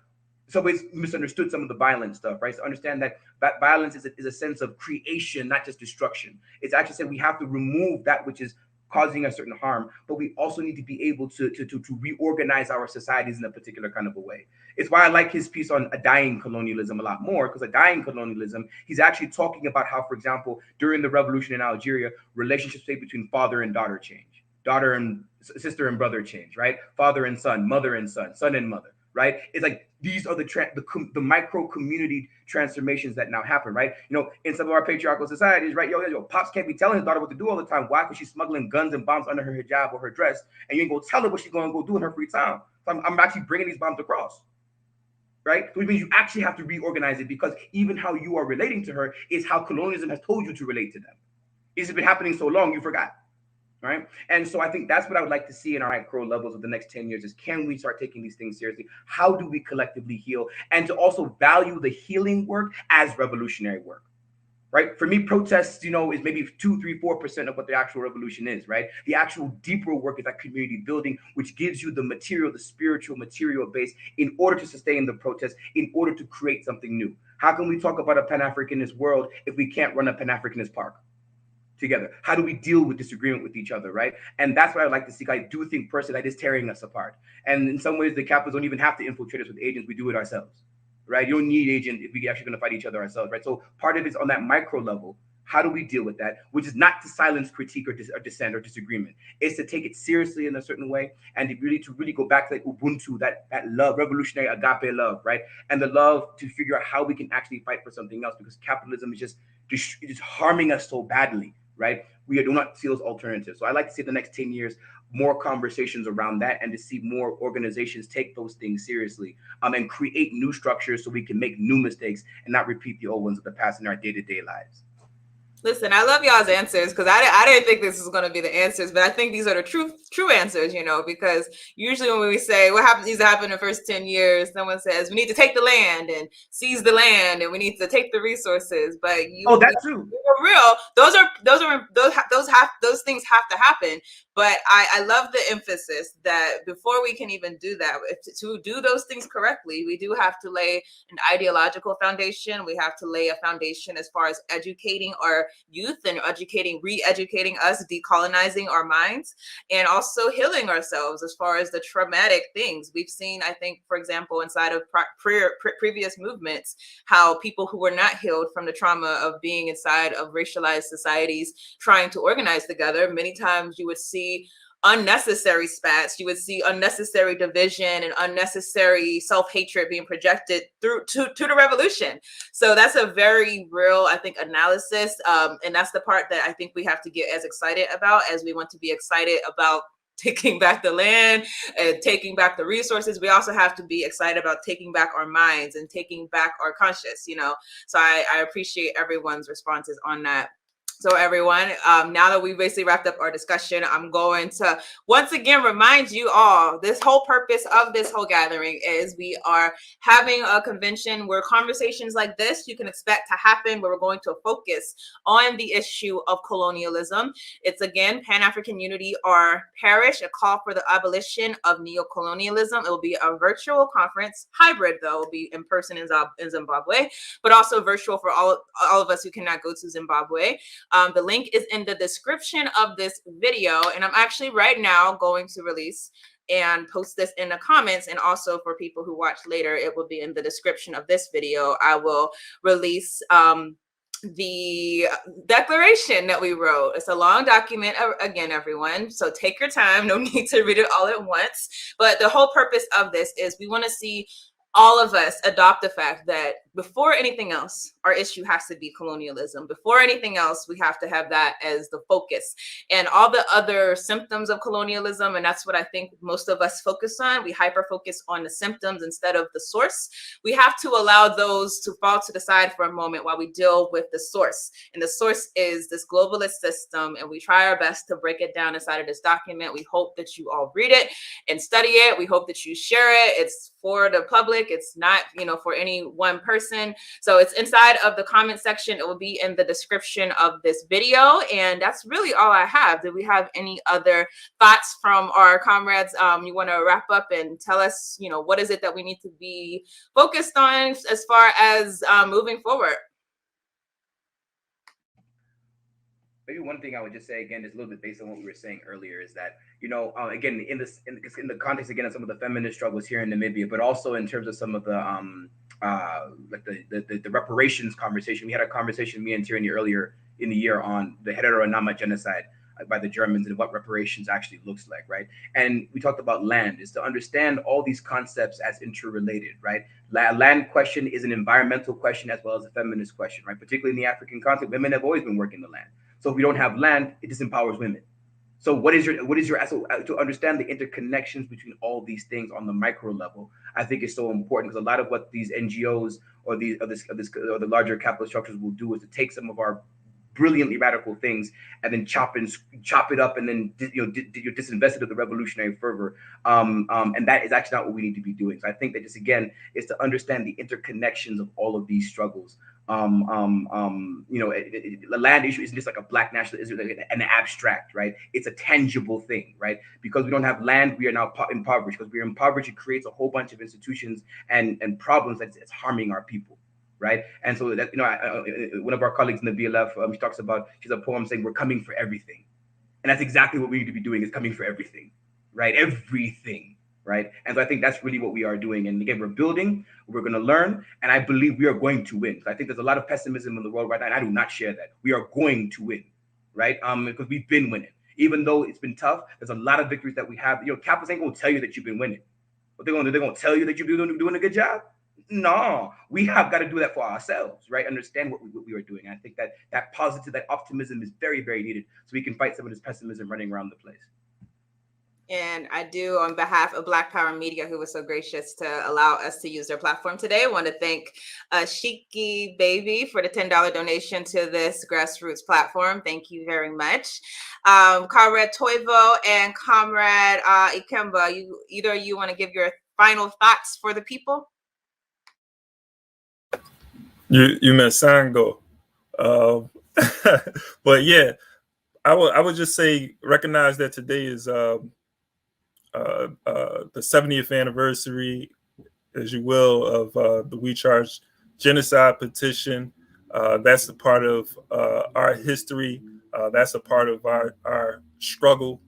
Speaker 2: always misunderstood some of the violent stuff, right? So understand that violence is a sense of creation, not just destruction. It's actually saying we have to remove that which is causing a certain harm, but we also need to be able to reorganize our societies in a particular kind of a way. It's why I like his piece on a dying colonialism a lot more, because a dying colonialism, he's actually talking about how, for example, during the revolution in Algeria, relationships between father and daughter change, daughter and sister and brother change, right? Father and son, mother and son, son and mother, right? It's like these are the micro community transformations that now happen, right? In some of our patriarchal societies, right? Yo, pops can't be telling his daughter what to do all the time. Why? Because she's smuggling guns and bombs under her hijab or her dress, and you ain't gonna tell her what she's gonna go do in her free time. So I'm actually bringing these bombs across, right? Which means you actually have to reorganize it, because even how you are relating to her is how colonialism has told you to relate to them. It's been happening so long, you forgot. Right. And so I think that's what I would like to see in our micro levels of the next 10 years is, can we start taking these things seriously? How do we collectively heal? And to also value the healing work as revolutionary work, right? For me, protests, is maybe 2, 3, 4% of what the actual revolution is, right? The actual deeper work is that community building, which gives you the material, the spiritual material base in order to sustain the protest, in order to create something new. How can we talk about a Pan-Africanist world if we can't run a Pan-Africanist park together? How do we deal with disagreement with each other, right? And that's what I'd like to see. I do think personally that is tearing us apart. And in some ways, the capitalists don't even have to infiltrate us with agents. We do it ourselves, right? You don't need agents if we're actually going to fight each other ourselves, right? So part of it is on that micro level. How do we deal with that? Which is not to silence critique or dissent or disagreement. It's to take it seriously in a certain way, and to really go back to like Ubuntu, that love, revolutionary agape love, right? And the love to figure out how we can actually fight for something else, because capitalism is just harming us so badly, right? We do not see those alternatives. So I'd like to see the next 10 years more conversations around that, and to see more organizations take those things seriously, and create new structures so we can make new mistakes and not repeat the old ones of the past in our day-to-day lives.
Speaker 1: Listen, I love y'all's answers, because I didn't think this was going to be the answers, but I think these are the true answers, because usually when we say what needs to happen in the first 10 years, someone says we need to take the land and seize the land, and we need to take the resources. But
Speaker 2: that's true.
Speaker 1: For real, those things have to happen. But I love the emphasis that before we can even do that, to do those things correctly, we do have to lay an ideological foundation. We have to lay a foundation as far as educating our youth and re-educating us, decolonizing our minds, and also healing ourselves as far as the traumatic things we've seen. I think, for example, inside of previous movements, how people who were not healed from the trauma of being inside of racialized societies trying to organize together, many times you would see unnecessary spats, you would see unnecessary division and unnecessary self-hatred being projected through to the revolution. So that's a very real, I think, analysis. And that's the part that I think we have to get as excited about as we want to be excited about taking back the land and taking back the resources. We also have to be excited about taking back our minds and taking back our conscious, So I appreciate everyone's responses on that. So everyone, now that we've basically wrapped up our discussion, I'm going to once again remind you all, this whole purpose of this whole gathering is we are having a convention where conversations like this you can expect to happen, where we're going to focus on the issue of colonialism. It's again, Pan-African Unity or Perish, a call for the abolition of neo-colonialism. It will be a virtual conference, hybrid though, it will be in person in Zimbabwe, but also virtual for all of us who cannot go to Zimbabwe. The link is in the description of this video, and I'm actually right now going to release and post this in the comments, and also for people who watch later, it will be in the description of this video. I will release the declaration that we wrote. It's a long document, again, everyone, so take your time. No need to read it all at once, but the whole purpose of this is we want to see all of us adopt the fact that before anything else, our issue has to be colonialism. Before anything else, we have to have that as the focus. And all the other symptoms of colonialism, and that's what I think most of us focus on, we hyper-focus on the symptoms instead of the source. We have to allow those to fall to the side for a moment while we deal with the source. And the source is this globalist system, and we try our best to break it down inside of this document. We hope that you all read it and study it. We hope that you share it. It's for the public. It's not, for any one person. So it's inside of the comment section. It will be in the description of this video. And that's really all I have. Do we have any other thoughts from our comrades? You want to wrap up and tell us, what is it that we need to be focused on as far as moving forward?
Speaker 2: Maybe one thing I would just say again, is a little bit based on what we were saying earlier, is that again in the context again of some of the feminist struggles here in Namibia, but also in terms of some of the like the reparations conversation. We had a conversation, me and Tierney, earlier in the year on the Heteronama genocide by the Germans and what reparations actually looks like, right? And we talked about land, is to understand all these concepts as interrelated, right? Land question is an environmental question as well as a feminist question, right? Particularly in the African context, women have always been working the land. So if we don't have land, it disempowers women. So what is your to understand the interconnections between all these things on the micro level, I think is so important, because a lot of what these NGOs or the larger capitalist structures will do is to take some of our brilliantly radical things and then chop it up and then you're disinvested of the revolutionary fervor, and that is actually not what we need to be doing. So I think that just again is to understand the interconnections of all of these struggles. The land issue isn't just like a black nationalism, an abstract, right? It's a tangible thing, right? Because we don't have land, we are now impoverished. Because we're impoverished, it creates a whole bunch of institutions and problems that's harming our people, right? And so that one of our colleagues in the BLF, she talks about, she's a poem saying we're coming for everything, and that's exactly what we need to be doing, is coming for everything, right? Everything. Right. And so I think that's really what we are doing. And again, we're building, we're going to learn, and I believe we are going to win. So I think there's a lot of pessimism in the world right now, and I do not share that. We are going to win, right? Because we've been winning. Even though it's been tough, there's a lot of victories that we have. Capitalists ain't going to tell you that you've been winning. But they're going to tell you that you're doing a good job. No, we have got to do that for ourselves, right? Understand what we are doing. And I think that positive, that optimism is very, very needed, so we can fight some of this pessimism running around the place.
Speaker 1: And I do, on behalf of Black Power Media, who was so gracious to allow us to use their platform today, I want to thank Shiki Baby for the $10 donation to this grassroots platform. Thank you very much. Comrade Toivo and Comrade Ikemba, you want to give your final thoughts for the people?
Speaker 4: You meant Sango. But yeah, I would just say, recognize that today is the 70th anniversary, as you will, of the We Charge Genocide petition. That's a part of our history. That's a part of our struggle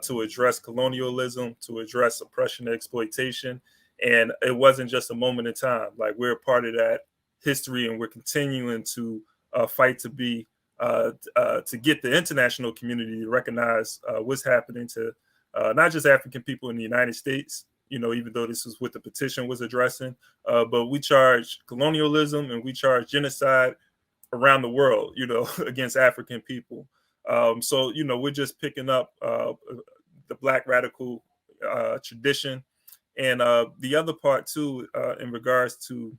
Speaker 4: to address colonialism, to address oppression and exploitation. And it wasn't just a moment in time. Like, we're a part of that history, and we're continuing to fight to be to get the international community to recognize what's happening to not just African people in the United States, even though this is what the petition was addressing, but we charge colonialism and we charge genocide around the world, against African people. So, we're just picking up the Black radical tradition. And the other part too, in regards to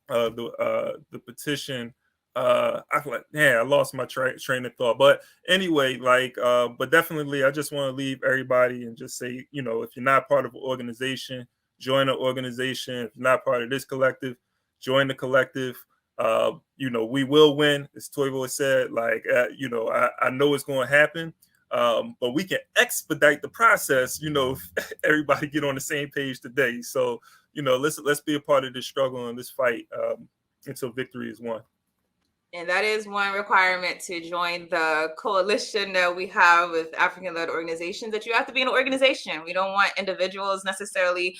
Speaker 4: the petition I feel like, I lost my train of thought. But anyway, like, but definitely, I just want to leave everybody and just say, you know, if you're not part of an organization, join an organization. If you're not part of this collective, join the collective. You know, we will win, as Toivo said. Like, you know, I know it's going to happen, but we can expedite the process. You know, if everybody get on the same page today. So, you know, let's be a part of this struggle and this fight until victory is won.
Speaker 1: And that is one requirement to join the coalition that we have with African-led organizations, that you have to be an organization. We don't want individuals necessarily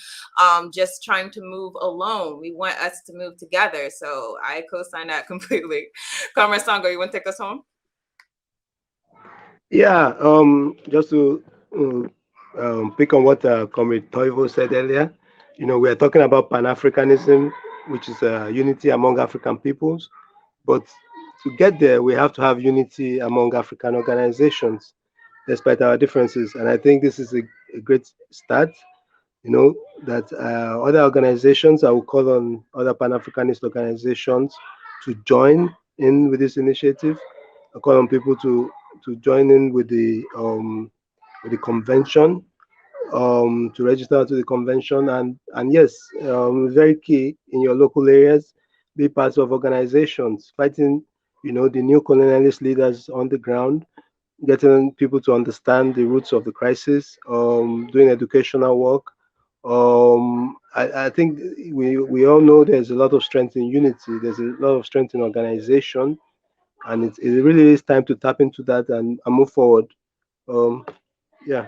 Speaker 1: just trying to move alone. We want us to move together. So I co-sign that completely. Comrade Sango, you want to take us home?
Speaker 3: Yeah, just to pick on what Comrade Toivo said earlier, you know, we are talking about Pan-Africanism, which is unity among African peoples. But to get there, we have to have unity among African organizations, despite our differences. And I think this is a great start, you know, that other organizations, I will call on other Pan-Africanist organizations to join in with this initiative. I call on people to join in with the convention, to register to the convention, and yes, very key in your local areas, be part of organizations fighting, you know, the neo-colonialist leaders on the ground, getting people to understand the roots of the crisis, doing educational work. I think we all know there's a lot of strength in unity. There's a lot of strength in organization, and it really is time to tap into that and move forward. Yeah.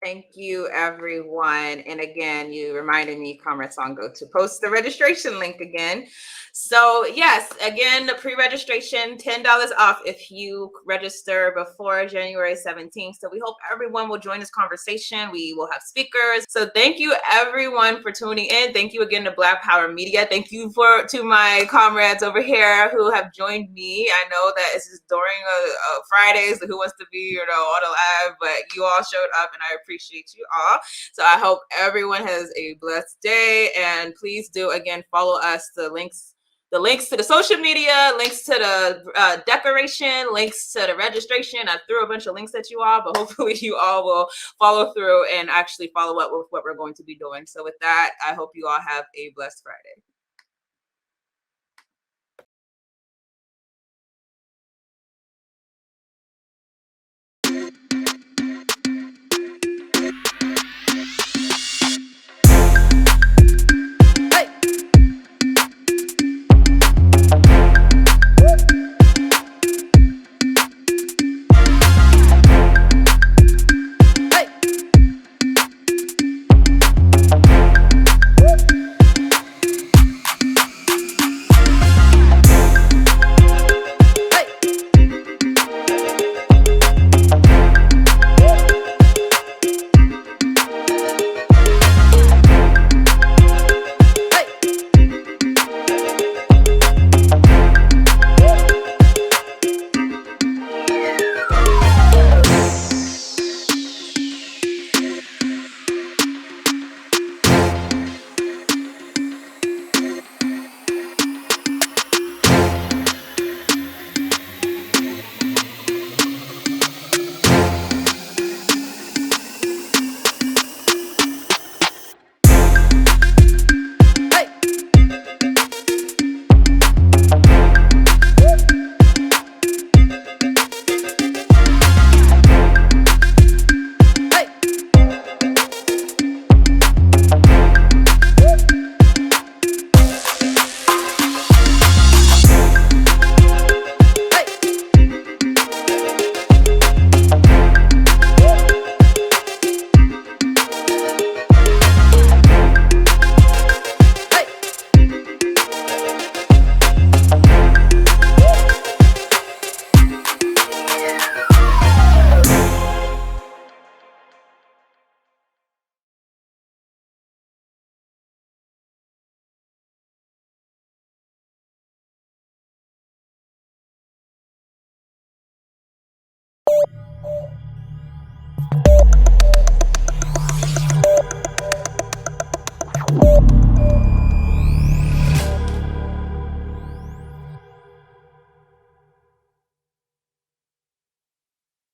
Speaker 1: Thank you, everyone. And again, you reminded me, Comrade Songo, to post the registration link again. So yes, again, the pre-registration, $10 off if you register before January 17th. So we hope everyone will join this conversation. We will have speakers. So thank you, everyone, for tuning in. Thank you again to Black Power Media. Thank you to my comrades over here who have joined me. I know that this is during Fridays, Who Wants to Be, you know, on the live, but you all showed up and I appreciate you all. So I hope everyone has a blessed day, and please do again follow us. The links to the social media, links to the decoration, links to the registration. I threw a bunch of links at you all, but hopefully you all will follow through and actually follow up with what we're going to be doing. So with that, I hope you all have a blessed Friday.